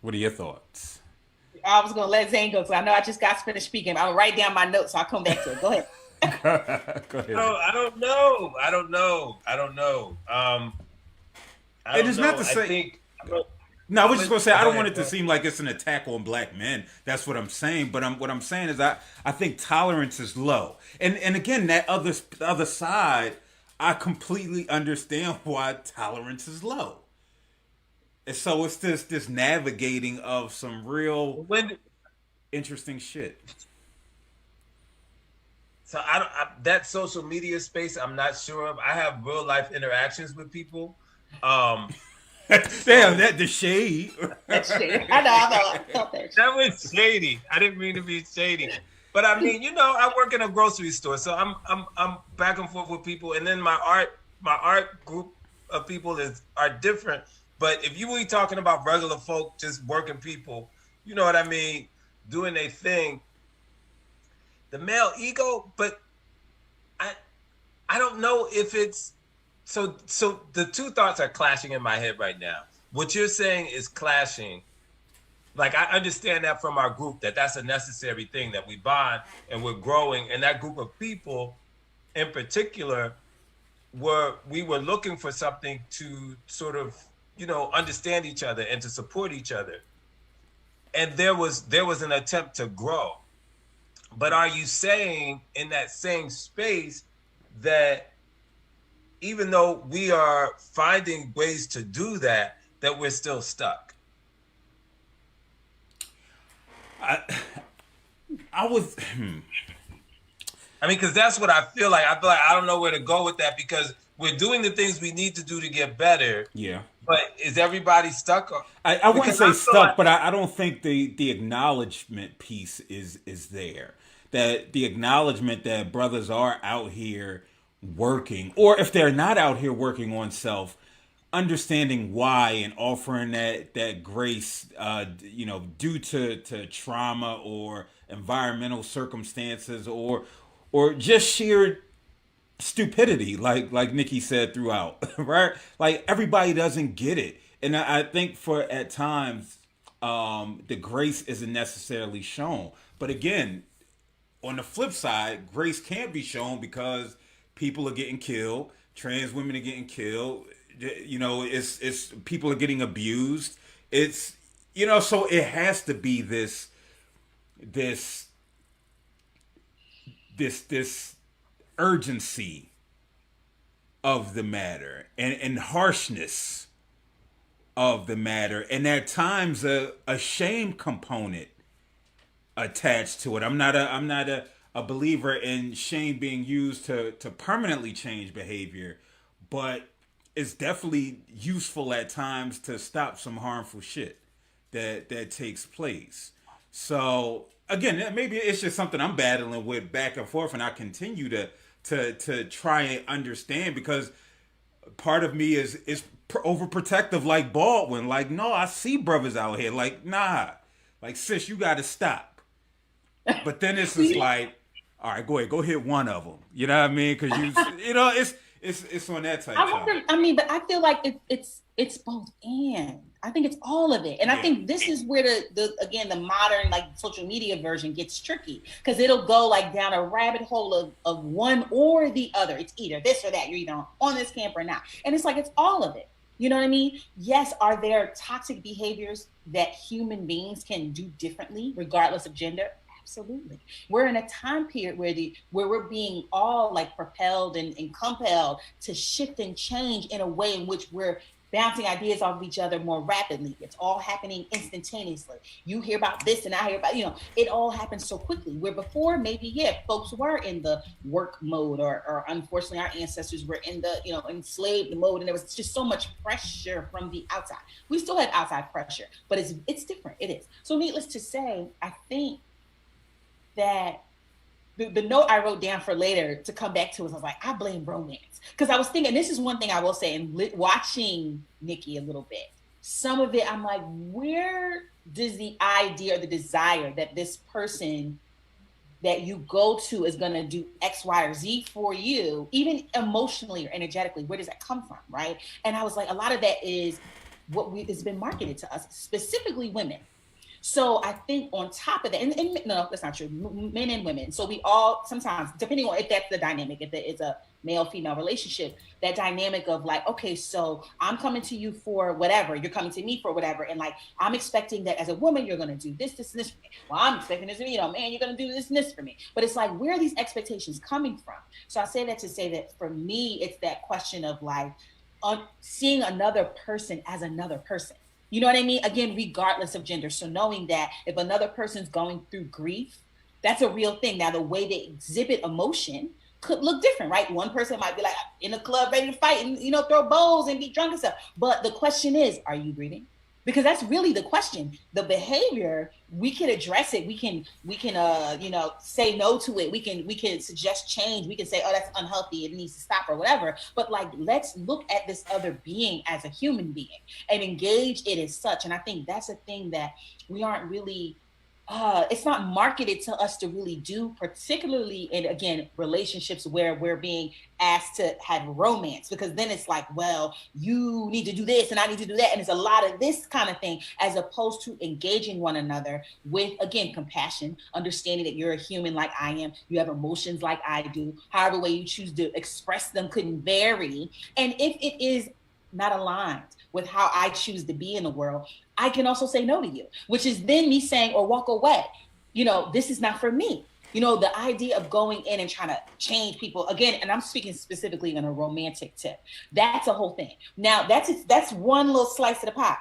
What are your thoughts? I was gonna let Zane go, so I know I just got finished speaking. I'll write down my notes, so I'll come back to it. Go ahead. Go ahead. No, I don't know. It is not to say. No, I was just gonna say I don't want it to seem like it's an attack on black men. That's what I'm saying. But what I'm saying is I think tolerance is low. And again, the other side, I completely understand why tolerance is low. And so it's this navigating of some real interesting shit. So that social media space, I'm not sure of. I have real life interactions with people. Damn, the shade. That's shady. I know. That was shady. I didn't mean to be shady. But I mean, I work in a grocery store, so I'm back and forth with people, and then my art group of people are different. But if you were talking about regular folk, just working people, you know what I mean, doing their thing, the male ego, but I don't know if it's so the two thoughts are clashing in my head right now. What you're saying is clashing. Like, I understand that from our group, that's a necessary thing, that we bond and we're growing. And that group of people in particular, we were looking for something to sort of, understand each other and to support each other. And there was an attempt to grow. But are you saying in that same space that even though we are finding ways to do that we're still stuck? I was. I mean, because that's what I feel like. I feel like I don't know where to go with that, because we're doing the things we need to do to get better. Yeah. But is everybody stuck? I wouldn't say stuck, but I don't think the acknowledgement piece is there. That the acknowledgement that brothers are out here working, or if they're not out here working on self, understanding why and offering that grace, due to trauma or environmental circumstances or just sheer stupidity, like Nikki said throughout, right? Like, everybody doesn't get it, and I think for at times the grace isn't necessarily shown. But again, on the flip side, grace can't be shown because people are getting killed, trans women are getting killed. It's people are getting abused. It's so it has to be this urgency of the matter and harshness of the matter, and at times a shame component attached to it. I'm not a believer in shame being used to permanently change behavior, but it's definitely useful at times to stop some harmful shit that takes place. So again, maybe it's just something I'm battling with back and forth, and I continue to try and understand, because part of me is overprotective, like Baldwin. Like, no, I see brothers out here. Like, nah, like, sis, you got to stop. But then it's just like, all right, go hit one of them. You know what I mean? Because it's on that type. But I feel like it's both and. I think it's all of it. And I think this is where the modern like social media version gets tricky, because it'll go like down a rabbit hole of one or the other. It's either this or that. You're either on this camp or not. And it's like, it's all of it. You know what I mean? Yes, are there toxic behaviors that human beings can do differently regardless of gender? Absolutely. We're in a time period where we're being all like propelled and compelled to shift and change in a way in which we're bouncing ideas off of each other more rapidly. It's all happening instantaneously. You hear about this and I hear about, it all happens so quickly. Where before, maybe, folks were in the work mode, or unfortunately our ancestors were in the, enslaved mode, and there was just so much pressure from the outside. We still have outside pressure, but it's different. It is. So needless to say, I think that the note I wrote down for later to come back to was, I was like, I blame romance. Because I was thinking, this is one thing I will say, in watching Nikki a little bit, some of it, I'm like, where does the idea or the desire that this person that you go to is going to do X, Y, or Z for you, even emotionally or energetically, where does that come from, right? And I was like, a lot of that is what has been marketed to us, specifically women. So I think on top of that, and no, that's not true, men and women. So we all, sometimes, depending on if that's the dynamic, if it's a male-female relationship, that dynamic of like, okay, so I'm coming to you for whatever, you're coming to me for whatever. And like, I'm expecting that as a woman, you're going to do this, this, and this for me. Well, I'm expecting this, man, you're going to do this and this for me. But it's like, where are these expectations coming from? So I say that to say that for me, it's that question of like, seeing another person as another person. You know what I mean? Again, regardless of gender. So knowing that if another person's going through grief, that's a real thing. Now, the way they exhibit emotion could look different, right? One person might be like in a club ready to fight and, throw bowls and be drunk and stuff. But the question is, are you grieving? Because that's really the question. The behavior, we can address it. We can say no to it. We can suggest change. We can say, oh, that's unhealthy, it needs to stop or whatever. But like, let's look at this other being as a human being and engage it as such. And I think that's a thing that we aren't really, it's not marketed to us to really do, particularly in, again, relationships where we're being asked to have romance, because then it's like, well, you need to do this and I need to do that. And it's a lot of this kind of thing, as opposed to engaging one another with, again, compassion, understanding that you're a human like I am. You have emotions like I do. However way you choose to express them couldn't vary. And if it is not aligned with how I choose to be in the world, I can also say no to you, which is then me saying, or walk away, this is not for me. The idea of going in and trying to change people, again, and I'm speaking specifically on a romantic tip, that's a whole thing. Now, that's one little slice of the pie.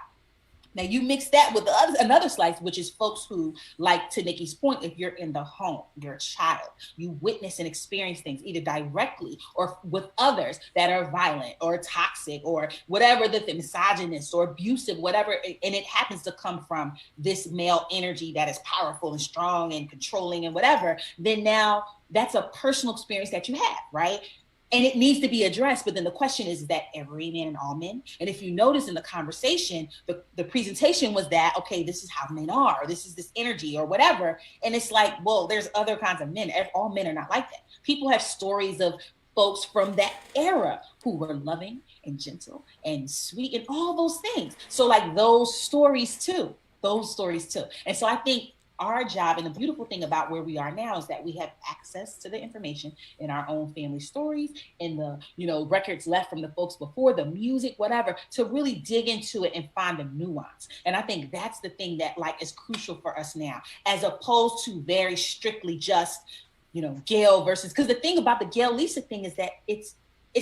Now you mix that with another slice, which is folks who, like to Nikki's point, if you're in the home, you're a child, you witness and experience things either directly or with others that are violent or toxic or whatever, the misogynist or abusive, whatever, and it happens to come from this male energy that is powerful and strong and controlling and whatever, then now that's a personal experience that you have, right? And it needs to be addressed. But then the question is that every man and all men? And if you notice in the conversation, the presentation was that, okay, this is how men are, or this is this energy or whatever. And it's like, well, there's other kinds of men. All men are not like that. People have stories of folks from that era who were loving and gentle and sweet and all those things. So like those stories too. And so I think our job, and the beautiful thing about where we are now, is that we have access to the information in our own family stories, in the records left from the folks before, the music, whatever, to really dig into it and find the nuance. And I think that's the thing that like is crucial for us now, as opposed to very strictly just Gail versus, because the thing about the Gail Lisa thing is that it's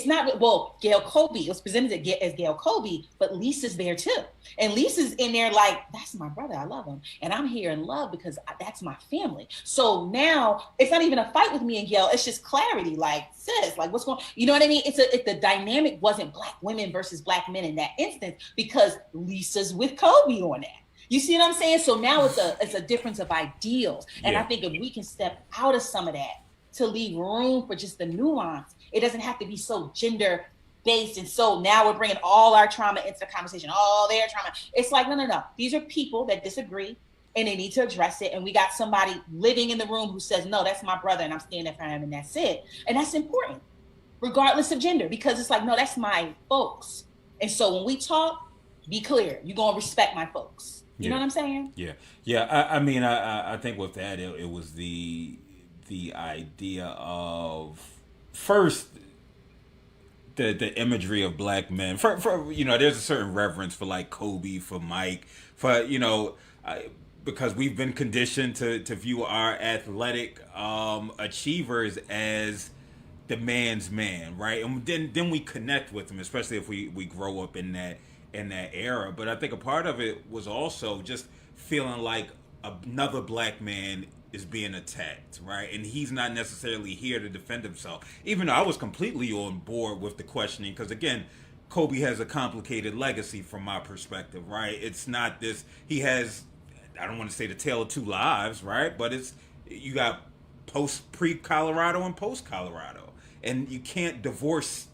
not, well, Gail Colby, it was presented as Gail Colby, but Lisa's there too. And Lisa's in there like, that's my brother, I love him. And I'm here in love because that's my family. So now it's not even a fight with me and Gail, it's just clarity, like, sis, like what's going on? You know what I mean? The dynamic wasn't Black women versus Black men in that instance, because Lisa's with Colby on that. You see what I'm saying? So now it's a difference of ideals. And I think if we can step out of some of that to leave room for just the nuance, it doesn't have to be so gender based. And so now we're bringing all our trauma into the conversation, all their trauma. It's like, no. These are people that disagree and they need to address it. And we got somebody living in the room who says, no, that's my brother and I'm standing for him and that's it. And that's important, regardless of gender, because it's like, no, that's my folks. And so when we talk, be clear, you're going to respect my folks. You know what I'm saying? Yeah. I mean, I think with that, it was the idea of first the imagery of black men. For there's a certain reverence for like Kobe, for Mike, for because we've been conditioned to view our athletic achievers as the man's man, right? And then we connect with them, especially if we grow up in that era. But I think a part of it was also just feeling like another black man is being attacked, right? And he's not necessarily here to defend himself. Even though I was completely on board with the questioning, because again, Kobe has a complicated legacy from my perspective, right? It's not this, he has, I don't want to say the tale of two lives, right? But you got pre-Colorado and post-Colorado. And you can't divorce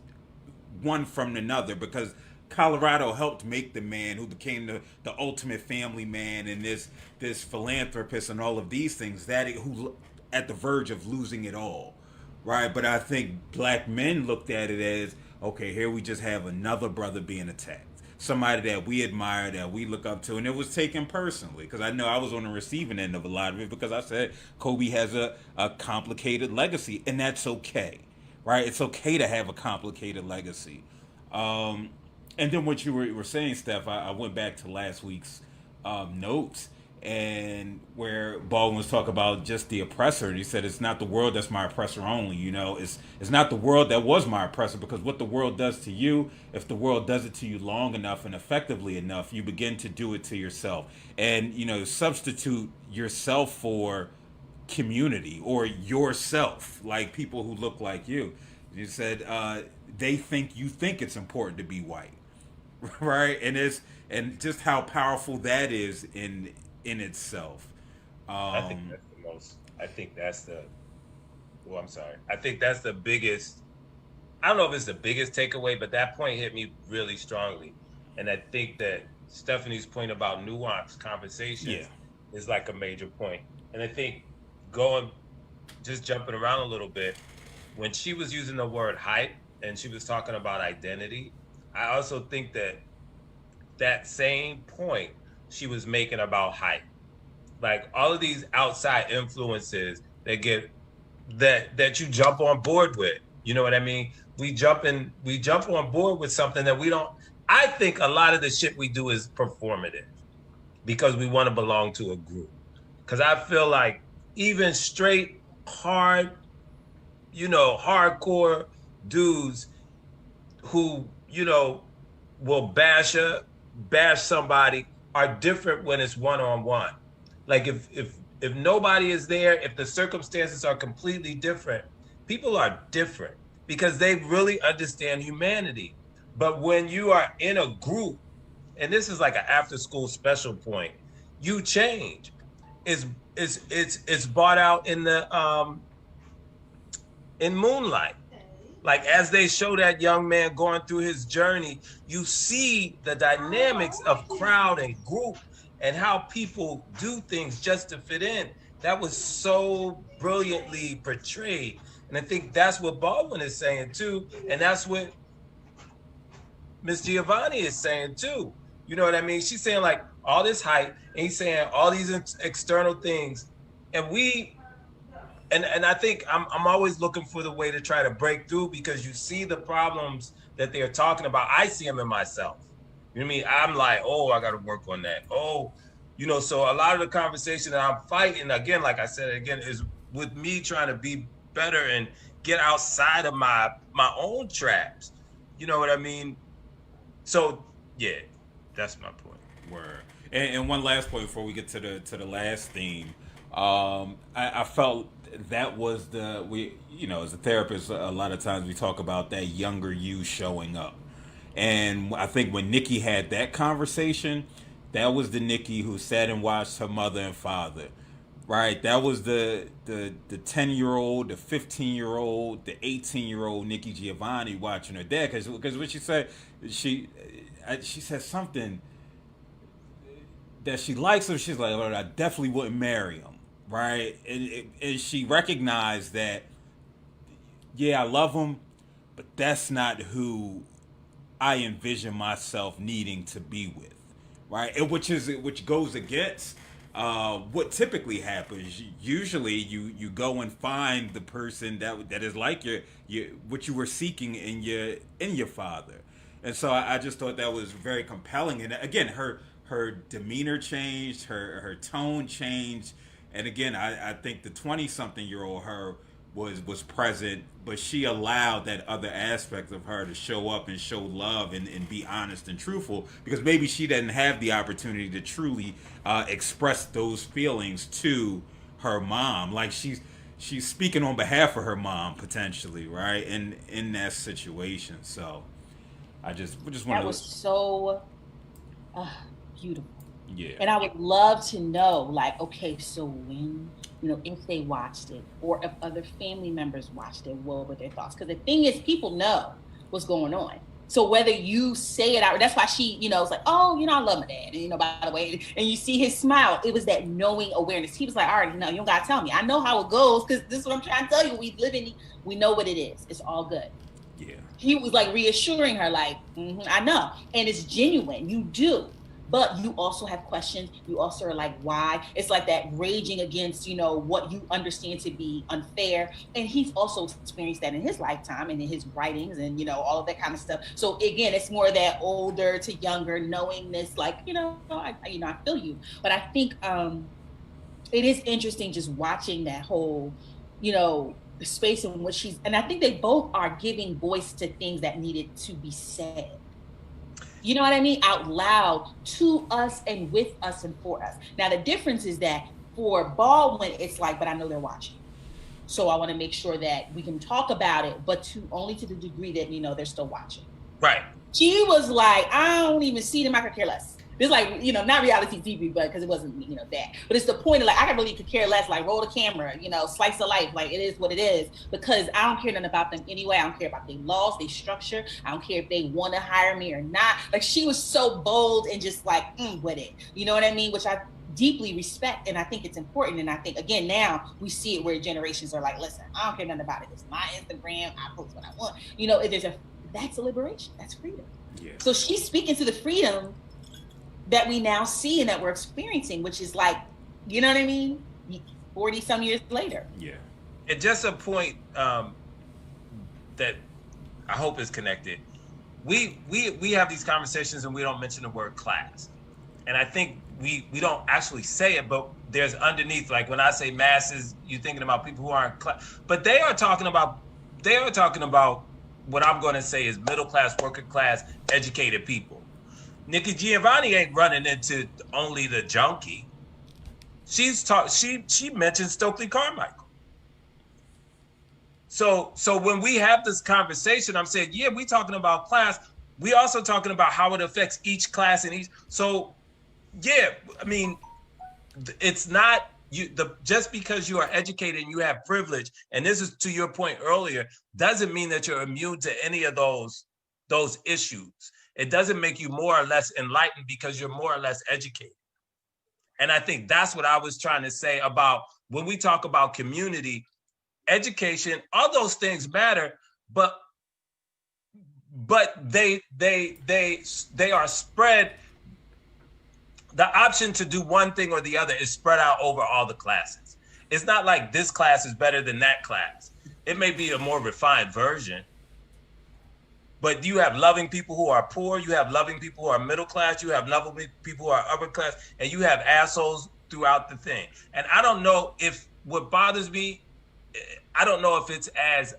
one from another, because Colorado helped make the man who became the ultimate family man and this philanthropist and all of these things who at the verge of losing it all, right? But I think black men looked at it as, okay, here we just have another brother being attacked, somebody that we admire, that we look up to, and it was taken personally, because I know I was on the receiving end of a lot of it, because I said Kobe has a complicated legacy, and that's okay, right? It's okay to have a complicated legacy. And then what you were saying, Steph, I went back to last week's notes, and where Baldwin was talking about just the oppressor. And he said, it's not the world that's my oppressor only, it's not the world that was my oppressor, because what the world does to you, if the world does it to you long enough and effectively enough, you begin to do it to yourself. And, substitute yourself for community or yourself, like people who look like you. You said they think you think it's important to be white. Right, and just how powerful that is in itself. I think that's the most. I think that's the. Well, I'm sorry. I think that's the biggest. I don't know if it's the biggest takeaway, but that point hit me really strongly, and I think that Stephanie's point about nuanced conversations is like a major point. And I think just jumping around a little bit, when she was using the word hype and she was talking about identity, I also think that same point she was making about hype, like all of these outside influences that you jump on board with. You know what I mean? We jump on board with something that we don't. I think a lot of the shit we do is performative because we want to belong to a group. Because I feel like even straight hardcore dudes who will bash somebody are different when it's one-on-one. Like if nobody is there, if the circumstances are completely different, people are different because they really understand humanity. But when you are in a group, and this is like an after-school special point, you change. It's brought out in the in Moonlight. Like as they show that young man going through his journey, you see the dynamics of crowd and group and how people do things just to fit in. That was so brilliantly portrayed. And I think that's what Baldwin is saying too. And that's what Miss Giovanni is saying too. You know what I mean? She's saying like all this hype, and he's saying all these external things. And And I think I'm always looking for the way to try to break through, because you see the problems that they're talking about. I see them in myself. You know what I mean? I'm like, oh, I got to work on that. Oh, so a lot of the conversation that I'm fighting, again, like I said, is with me trying to be better and get outside of my own traps. You know what I mean? So, yeah, that's my point. Word. And one last point before we get to the last theme. I felt that was as a therapist, a lot of times we talk about that younger you showing up. And I think when Nikki had that conversation, That was the Nikki who sat and watched her mother and father. Right, that was the 10-year-old, the 15-year-old, the 18-year-old Nikki Giovanni watching her dad. Because what she said, she said something that she likes him. She's like, well, I definitely wouldn't marry him, right? And she recognized that, yeah, I love him, but that's not who I envision myself needing to be with, right? And which goes against what typically happens. Usually, you go and find the person that is like your what you were seeking in your father. And so I just thought that was very compelling. And again, her demeanor changed, her tone changed, and again, I think the 20-something-year-old her was present, but she allowed that other aspect of her to show up and show love and be honest and truthful, because maybe she didn't have the opportunity to truly express those feelings to her mom. Like she's speaking on behalf of her mom potentially, right? In that situation. So we just want to. That was so beautiful. Yeah. And I would love to know, like, okay, so when, if they watched it or if other family members watched it, what were their thoughts? Because the thing is, people know what's going on. So whether you say it out, that's why she, was like, oh, I love my dad. And, by the way, and you see his smile, it was that knowing awareness. He was like, I already know, you don't got to tell me. I know how it goes, because this is what I'm trying to tell you. We know what it is. It's all good. Yeah. He was like reassuring her, like, I know. And it's genuine. You do. But you also have questions. You also are like, why? It's like that raging against, what you understand to be unfair. And he's also experienced that in his lifetime and in his writings and, all of that kind of stuff. So again, it's more that older to younger knowingness, like, I feel you. But I think it is interesting just watching that whole, space in which and I think they both are giving voice to things that needed to be said. You know what I mean? Out loud to us and with us and for us. Now, the difference is that for Baldwin, it's like, but I know they're watching. So I want to make sure that we can talk about it, but only to the degree that, they're still watching. Right. She was like, I don't even see them. I could care less. It's like, not reality TV, but because it wasn't, that. But it's the point of like, I really could care less, like roll the camera, slice of life. Like it is what it is, because I don't care nothing about them anyway. I don't care about their laws, their structure. I don't care if they want to hire me or not. Like she was so bold and just like, with it. You know what I mean? Which I deeply respect. And I think it's important. And I think, again, now we see it where generations are like, listen, I don't care nothing about it. It's my Instagram. I post what I want. That's a liberation. That's freedom. Yeah. So she's speaking to the freedom that we now see and that we're experiencing, which is like, you know what I mean? 40 some years later. Yeah. And just a point that I hope is connected. We have these conversations and we don't mention the word class. And I think we don't actually say it, but there's underneath, like when I say masses, you're thinking about people who aren't class, but they are talking about what I'm going to say is middle class, working class, educated people. Nikki Giovanni ain't running into only the junkie. She mentioned Stokely Carmichael. So when we have this conversation, I'm saying, yeah, we talking about class. We also talking about how it affects each class and each. So yeah, I mean, it's not just because you are educated and you have privilege, and this is to your point earlier, doesn't mean that you're immune to any of those issues. It doesn't make you more or less enlightened because you're more or less educated. And I think that's what I was trying to say about when we talk about community, education, all those things matter, but they are spread. The option to do one thing or the other is spread out over all the classes. It's not like this class is better than that class. It may be a more refined version. But you have loving people who are poor, you have loving people who are middle class, you have loving people who are upper class, and you have assholes throughout the thing. And I don't know if what bothers me, I don't know if it's as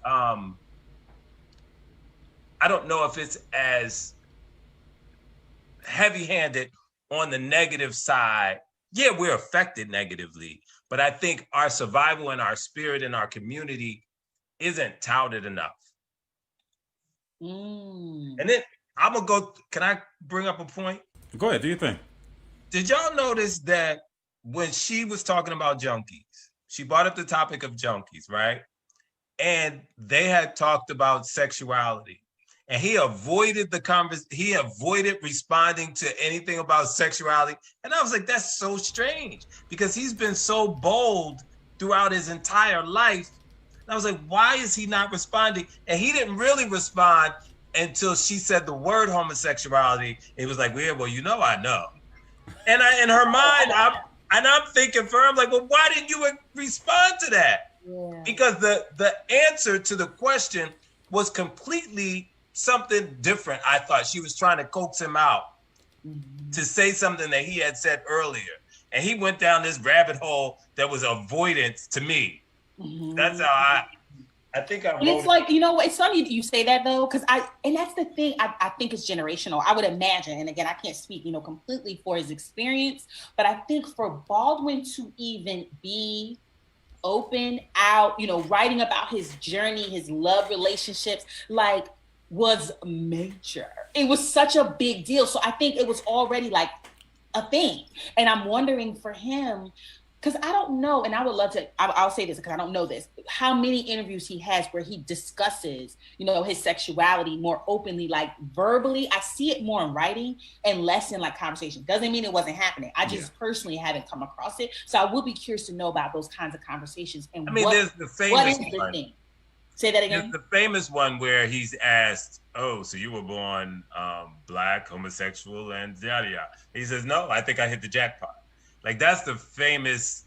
heavy-handed on the negative side. Yeah, we're affected negatively, but I think our survival and our spirit and our community isn't touted enough. And then I'm gonna go. Can I bring up a point? Go ahead. Do your thing. Did y'all notice that when she was talking about junkies, she brought up the topic of junkies, right? And they had talked about sexuality. And he avoided the conversation. He avoided responding to anything about sexuality. And I was like, that's so strange, because he's been so bold throughout his entire life. And I was like, why is he not responding? And he didn't really respond until she said the word homosexuality. It was like, well, you know, I know. And in her mind, I'm thinking for her, I'm like, well, why didn't you respond to that? Yeah. Because the answer to the question was completely something different. I thought she was trying to coax him out to say something that he had said earlier. And he went down this rabbit hole that was avoidance to me. That's how I think I'm. And it's like, you know what, it's funny you say that though, because and that's the thing, I think it's generational. I would imagine, and again, I can't speak, you know, completely for his experience, but I think for Baldwin to even be open out, you know, writing about his journey, his love relationships, like, was major. It was such a big deal. So I think it was already like a thing. And I'm wondering for him, because I don't know, and I would love to, I'll say this because I don't know this, how many interviews he has where he discusses, you know, his sexuality more openly, like verbally. I see it more in writing and less in like conversation. Doesn't mean it wasn't happening. I just personally haven't come across it. So I would be curious to know about those kinds of conversations. And I mean, there's the famous what is the thing? Say that again. There's the famous one where he's asked, oh, so you were born Black, homosexual, and yada yada. He says, no, I think I hit the jackpot. Like, that's the famous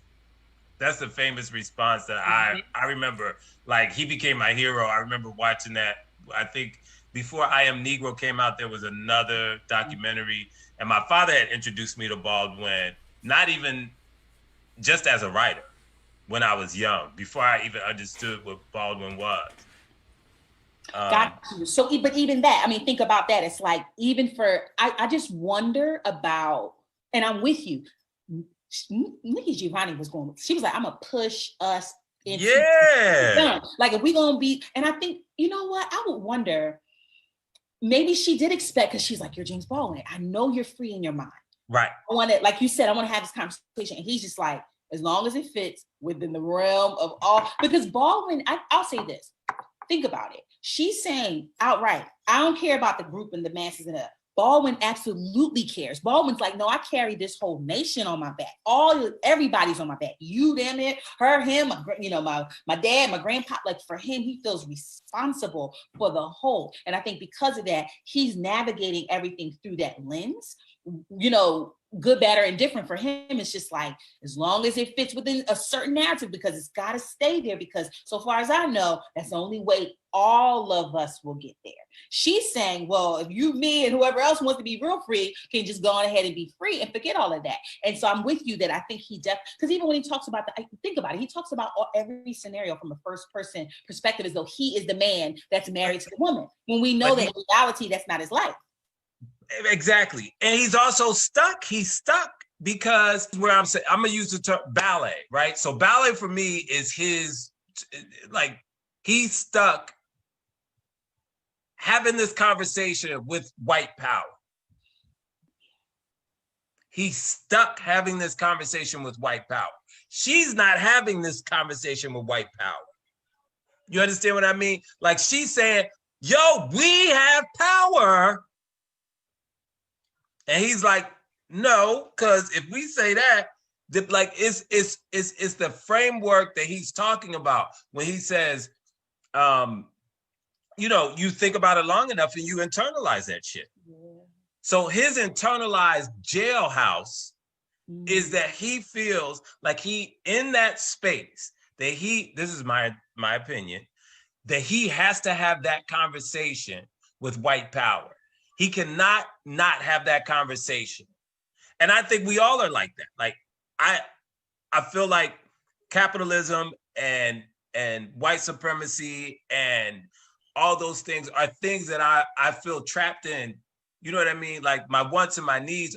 response that I remember. Like, he became my hero. I remember watching that. I think before I Am Negro came out, there was another documentary, and my father had introduced me to Baldwin, not even just as a writer, when I was young, before I even understood what Baldwin was. Got you. So, but even that, I mean, think about that. It's like, even for, I just wonder about, and I'm with you, Nikki Giovanni was going, she was like, I'm gonna push us into, like, if we gonna be, and I think, you know what, I would wonder, maybe she did expect, because she's like, you're James Baldwin, I know you're free in your mind, right? I want to, like you said, I want to have this conversation, and he's just like, as long as it fits within the realm of all, because Baldwin, I'll say this, think about it, she's saying outright, I don't care about the group and the masses and Baldwin absolutely cares. Baldwin's like, no, I carry this whole nation on my back. Everybody's on my back. You, damn it, her, him, you know, my dad, my grandpa. Like, for him, he feels responsible for the whole. And I think because of that, he's navigating everything through that lens. You know, good, bad, or indifferent. For him, it's just like, as long as it fits within a certain narrative, because it's got to stay there, because so far as I know, that's the only way all of us will get there. She's saying, well, if you, me, and whoever else wants to be real free can just go on ahead and be free and forget all of that. And so I'm with you that I think he because even when he talks about think about it, he talks about every scenario from a first person perspective, as though he is the man that's married to the woman, when we know that in reality, that's not his life. Exactly. And he's also stuck. He's stuck because where I'm saying, I'm going to use the term ballet, right? So ballet for me is his, like, he's stuck having this conversation with white power. He's stuck having this conversation with white power. She's not having this conversation with white power. You understand what I mean? Like, she's saying, yo, we have power. And he's like, no, because if we say that, like, it's the framework that he's talking about when he says, you know, you think about it long enough and you internalize that shit. Yeah. So his internalized jailhouse is that he feels like he, in that space, that this is my opinion, that he has to have that conversation with white power. He cannot not have that conversation. And I think we all are like that. Like, I feel like capitalism and white supremacy and all those things are things that I feel trapped in. You know what I mean? Like, my wants and my needs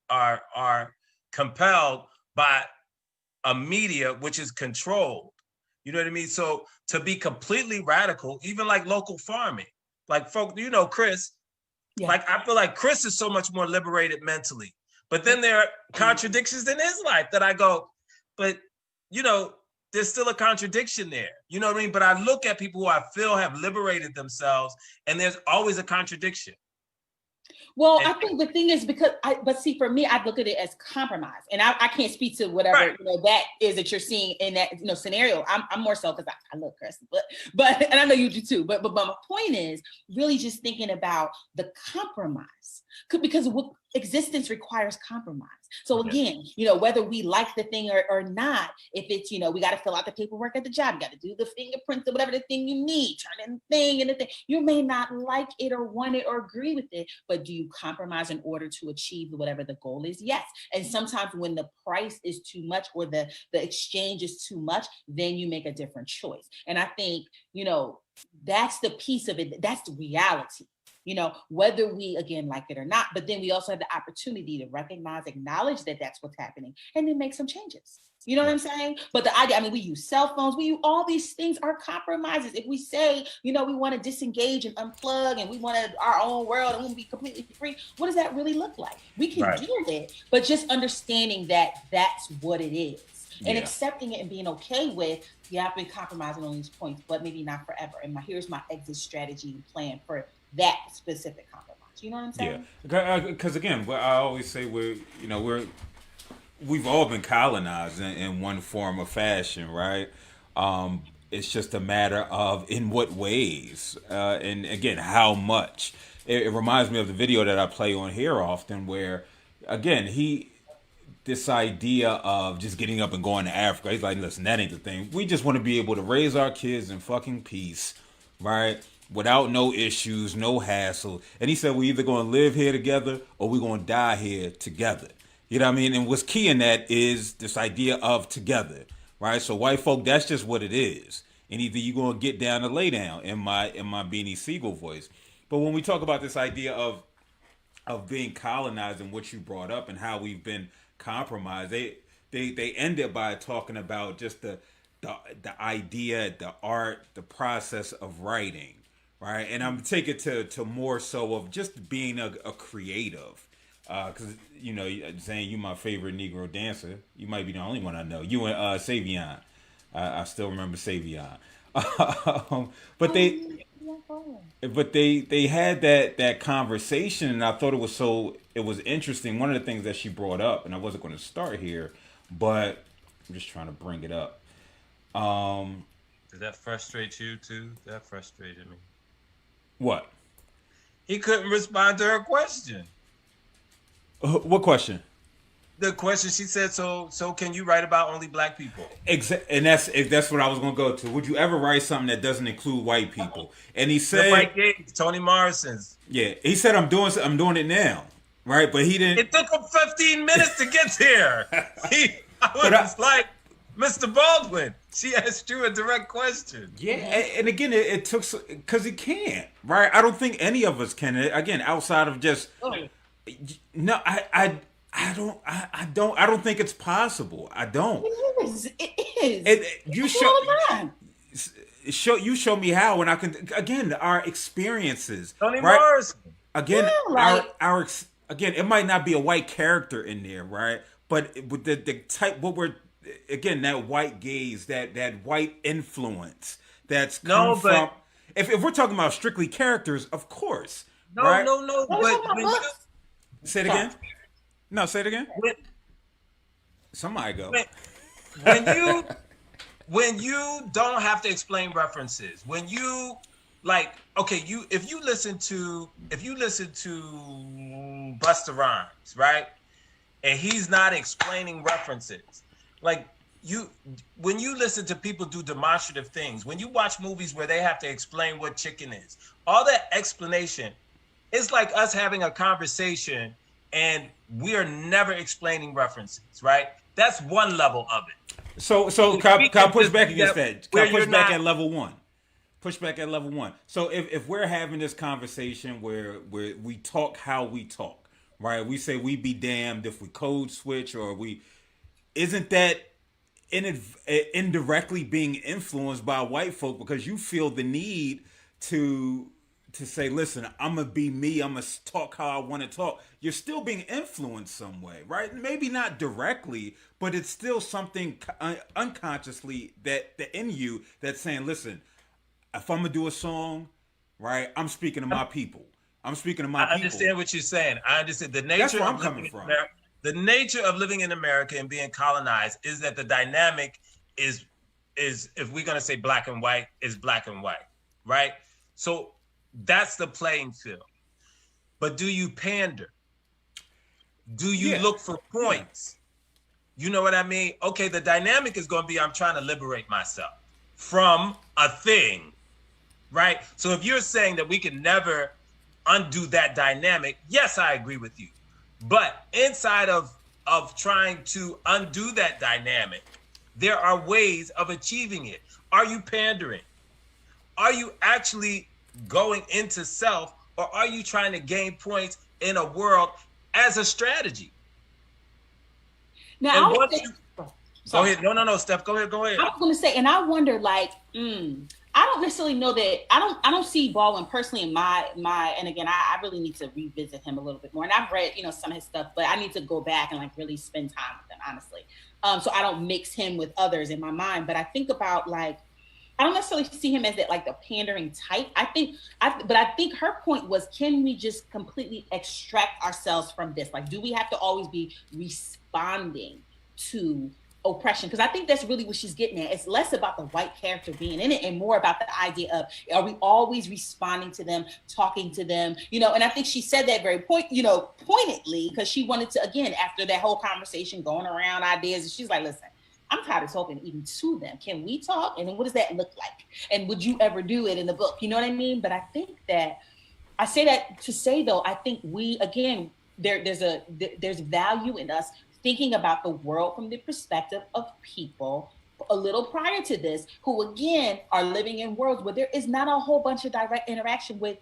are compelled by a media which is controlled. You know what I mean? So to be completely radical, even like local farming, like, folk, you know, Chris, like, I feel like Chris is so much more liberated mentally. But then there are contradictions in his life that I go, but, you know, there's still a contradiction there. You know what I mean? But I look at people who I feel have liberated themselves, and there's always a contradiction. Well, I think the thing is but see, for me, I look at it as compromise, and I can't speak to whatever that is that you're seeing in that scenario. I'm more so because I love Chris, but and I know you do too. But my point is really just thinking about the compromise, because existence requires compromise. So again, whether we like the thing or not, if it's, we got to fill out the paperwork at the job, you got to do the fingerprints or whatever the thing you need, turn in the thing and the thing. You may not like it or want it or agree with it, but do you compromise in order to achieve whatever the goal is? Yes. And sometimes when the price is too much or the exchange is too much, then you make a different choice. And I think, that's the piece of it. That's the reality. Whether we, again, like it or not, but then we also have the opportunity to recognize, acknowledge that that's what's happening, and then make some changes. You know what I'm saying? But the idea, we use cell phones, we use all these things are compromises. If we say, we want to disengage and unplug and we want our own world and we want to be completely free, what does that really look like? We can do it, but just understanding that that's what it is and accepting it and being okay with, I've been compromising on these points, but maybe not forever. And here's my exit strategy and plan for that specific compromise. You know what I'm saying? Yeah, because again, I always say we've all been colonized in one form or fashion, right? It's just a matter of in what ways, and again, how much. It reminds me of the video that I play on here often, where again this idea of just getting up and going to Africa. He's like, listen, that ain't the thing. We just want to be able to raise our kids in fucking peace, right? Without no issues, no hassle. And he said, we're either going to live here together or we're going to die here together. You know what I mean? And what's key in that is this idea of together, right? So white folk, that's just what it is. And either you're going to get down or lay down in my Beanie Siegel voice. But when we talk about this idea of being colonized and what you brought up and how we've been compromised, they ended by talking about just the idea, the art, the process of writing, right? And I'm taking it to more so of just being a creative, because saying you my favorite Negro dancer, you might be the only one I know. You and Savion, I still remember Savion, but they had that conversation, and I thought it was interesting. One of the things that she brought up, and I wasn't going to start here, but I'm just trying to bring it up. Did that frustrate you too? That frustrated me. What? He couldn't respond to her question. What question? The question she said, so can you write about only black people? And that's what I was going to go to. Would you ever write something that doesn't include white people? And he said, the white gays, Toni Morrison's. Yeah, he said, I'm doing it now, right? But he didn't. It took him 15 minutes to get here. I was like, Mr. Baldwin, she asked you a direct question. Yeah, and again, it took, because he can't, right? I don't think any of us can. Again, outside of just, no, I don't think it's possible. I don't. It is. You show me how, and I can, again, our experiences. Toni right? Morrison. Again, our again, it might not be a white character in there, right? But with the type, what we're, again, that white gaze, that white influence that's come from. If we're talking about strictly characters, of course. No, right? no. But say it again. No, say it again. Somebody go. When you don't have to explain references, when you if you listen to Busta Rhymes, right? And he's not explaining references. When you listen to people do demonstrative things, when you watch movies where they have to explain what chicken is, all that explanation, it's like us having a conversation and we are never explaining references, right? That's one level of it. So can I push back against that? Can I push back at level one? Push back at level one. So if we're having this conversation where we talk how we talk, right? We say we be damned if we code switch or isn't that indirectly being influenced by white folk because you feel the need to to say, listen, I'm gonna be me, I'm gonna talk how I want to talk, you're still being influenced some way, right? Maybe not directly, but it's still something unconsciously that in you that's saying, listen, if I'm gonna do a song, right, I'm speaking to my people. I'm speaking to my I people. understand what you're saying. I understand the That's nature where of I'm living coming in from. America. The nature of living in America and being colonized is that the dynamic is if we're gonna say black and white, is black and white, right? So that's the playing field. But do you pander? Do you Yeah. look for points? You know what I mean? Okay, the dynamic is going to be I'm trying to liberate myself from a thing, right? So if you're saying that we can never undo that dynamic, yes, I agree with you. But inside of trying to undo that dynamic, there are ways of achieving it. Are you pandering? Are you actually going into self, or are you trying to gain points in a world as a strategy? Now, And I would once say, you go sorry. ahead, no, Steph, go ahead. I was going to say, and I wonder, like, I don't necessarily know that. I don't see Baldwin personally in my. And again, I really need to revisit him a little bit more. And I've read, some of his stuff, but I need to go back and like really spend time with him, honestly. So I don't mix him with others in my mind. But I think about like, I don't necessarily see him as that like the pandering type. I think her point was, can we just completely extract ourselves from this? Like, do we have to always be responding to oppression? Because I think that's really what she's getting at. It's less about the white character being in it and more about the idea of, are we always responding to them, talking to them, and I think she said that very pointedly, because she wanted to, again, after that whole conversation going around ideas, and she's like, listen, I'm tired of talking even to them. Can we talk? And then what does that look like? And would you ever do it in the book? You know what I mean? But I think that I say that to say, though, I think we, again, there's value in us thinking about the world from the perspective of people a little prior to this, who again are living in worlds where there is not a whole bunch of direct interaction with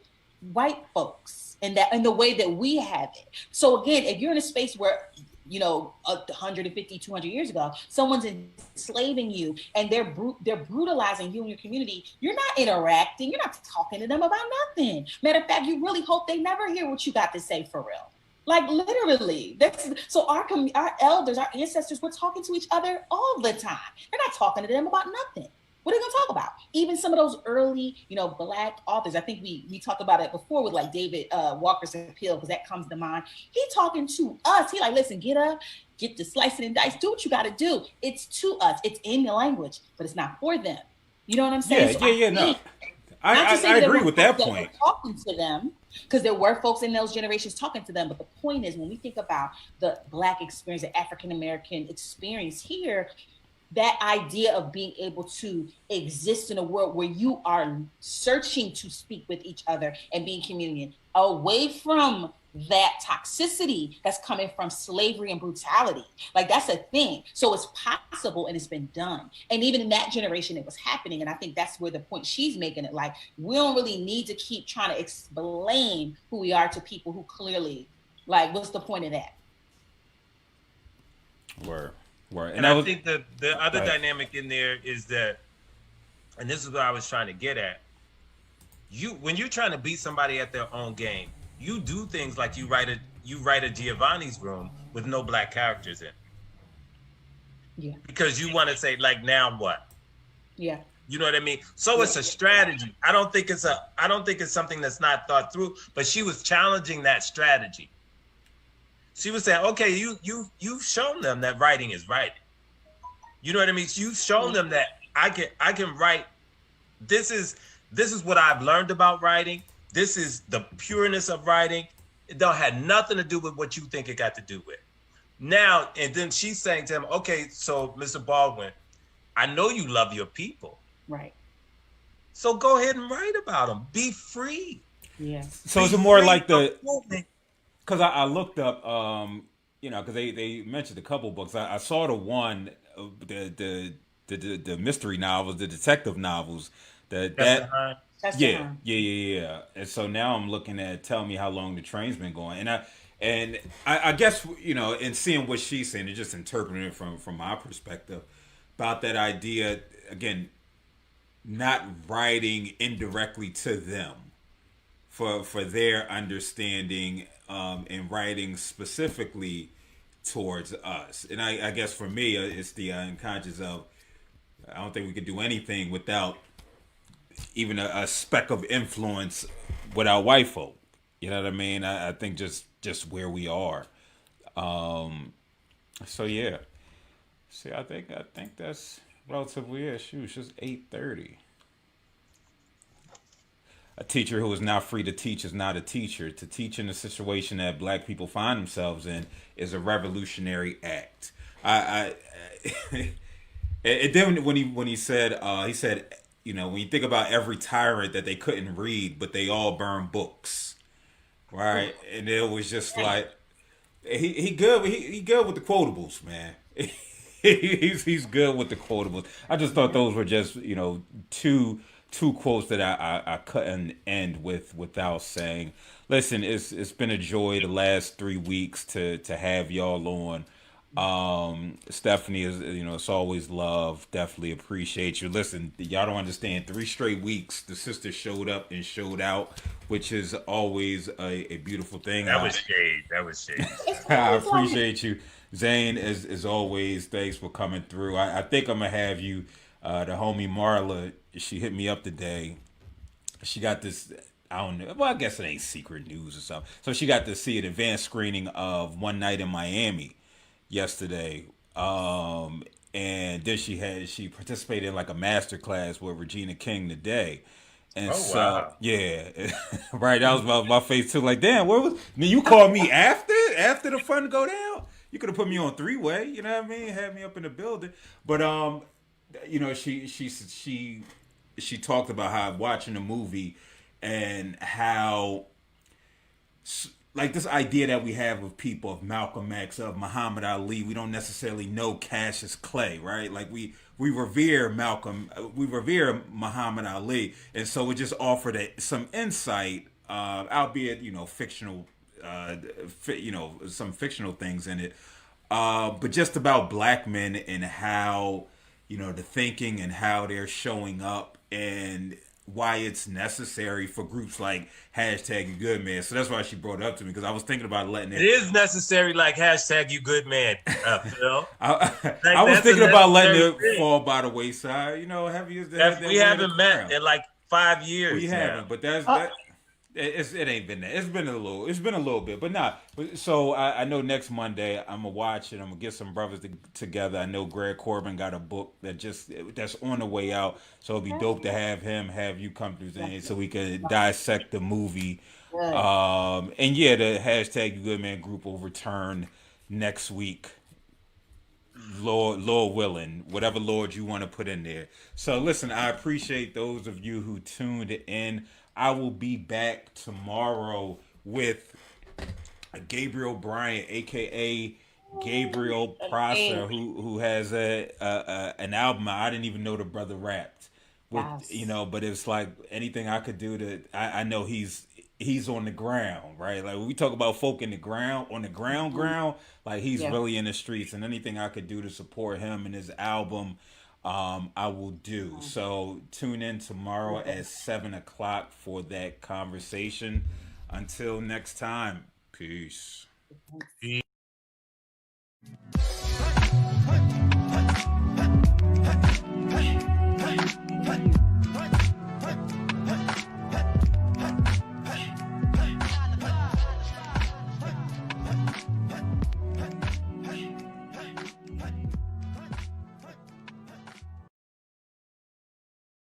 white folks and that in the way that we have it. So again, if you're in a space where 150, 200 years ago, someone's enslaving you and they're brutalizing you and your community, you're not interacting, you're not talking to them about nothing. Matter of fact, you really hope they never hear what you got to say for real. Like literally, so our elders, our ancestors were talking to each other all the time. They're not talking to them about nothing. What are they going to talk about? Even some of those early, Black authors. I think we talked about it before with like David Walker's Appeal, because that comes to mind. He talking to us. He like, listen, get up, get to slicing and dice, do what you got to do. It's to us. It's in the language, but it's not for them. You know what I'm saying? No. I agree with that point. Talking to them, because there were folks in those generations talking to them. But the point is, when we think about the Black experience, the African American experience here, that idea of being able to exist in a world where you are searching to speak with each other and be in communion, away from that toxicity that's coming from slavery and brutality. Like, that's a thing. So it's possible and it's been done. And even in that generation, it was happening. And I think that's where the point she's making it, like, we don't really need to keep trying to explain who we are to people who clearly, like, what's the point of that? Word. And I think the other dynamic in there is that, and this is what I was trying to get at, when you're trying to beat somebody at their own game, you do things like you write a Giovanni's room with no Black characters in. Yeah. Because you want to say, like, now what? Yeah. You know what I mean? So it's a strategy. I don't think it's something that's not thought through, but she was challenging that strategy. She was saying, okay, you've shown them that writing is writing. You know what I mean? You've shown them that I can write. This is what I've learned about writing. This is the pureness of writing. It don't have nothing to do with what you think it got to do with. Now, and then she's saying to him, okay, so Mr. Baldwin, I know you love your people. Right. So go ahead and write about them. Be free. Yeah. So is it more like the... Because I looked up, because they mentioned a couple books. I saw the one, the mystery novels, the detective novels. Yeah. And so now I'm looking at Tell Me How Long the Train's Been Going, and I guess in seeing what she's saying and just interpreting it from my perspective about that idea again, not writing indirectly to them. for their understanding and writing specifically towards us. And I guess for me, it's the unconscious of I don't think we could do anything without even a speck of influence without white folk. You know what I mean? I think just where we are. So yeah. See, I think that's relatively it. Shoot, it's just 8:30. A teacher who is not free to teach is not a teacher. To teach in the situation that black people find themselves in is a revolutionary act. I it then when he said when you think about every tyrant that they couldn't read but they all burn books, right? And it was just like he good he good with the quotables, man. He's good with the quotables. I just thought those were just two quotes that I couldn't end without saying. Listen, it's been a joy the last 3 weeks to have y'all on. Stephanie is it's always love. Definitely appreciate you. Listen, y'all don't understand. 3 straight weeks, the sister showed up and showed out, which is always a beautiful thing. That was shade. That was shade. I appreciate you, Zane. As always, thanks for coming through. I think I'm gonna have you. The homie Marla, she hit me up today. She got this. I don't know. Well, I guess it ain't secret news or something. So she got to see an advanced screening of One Night in Miami yesterday. And then she participated in like a master class with Regina King today. And wow. Yeah, right. That was my face too. Like, damn, where was? You called me after the fun go down. You could have put me on 3-way. You know what I mean? Had me up in the building. But she talked about how watching the movie and how like this idea that we have of people of Malcolm X, of Muhammad Ali, we don't necessarily know Cassius Clay, right? Like we revere Malcolm, we revere Muhammad Ali, and so it just offered some insight, albeit fictional, some fictional things in it, but just about black men and how the thinking and how they're showing up and why it's necessary for groups like hashtag you good man. So that's why she brought it up to me, because I was thinking about letting it is necessary, like hashtag you good man, Phil. I was thinking about letting it fall by the wayside. We haven't met in like 5 years. We haven't, but that. It ain't been that. It's been a little bit, but not. So I know next Monday I'm gonna watch it. I'm gonna get some brothers together. I know Greg Corbin got a book that's on the way out, so it'd be dope to have you come through there so we can dissect the movie. And yeah, the hashtag You Good Man group will return next week. Lord willing, whatever Lord you want to put in there. So listen, I appreciate those of you who tuned in. I will be back tomorrow with Gabriel Bryant, aka Gabriel Prosser, who has an album. I didn't even know the brother rapped. But it's like anything I could do to. I know he's on the ground, right? Like when we talk about folk in the ground, on the ground, like he's really in the streets, and anything I could do to support him and his album, I will do. So tune in tomorrow at 7:00 for that conversation. Until next time, peace.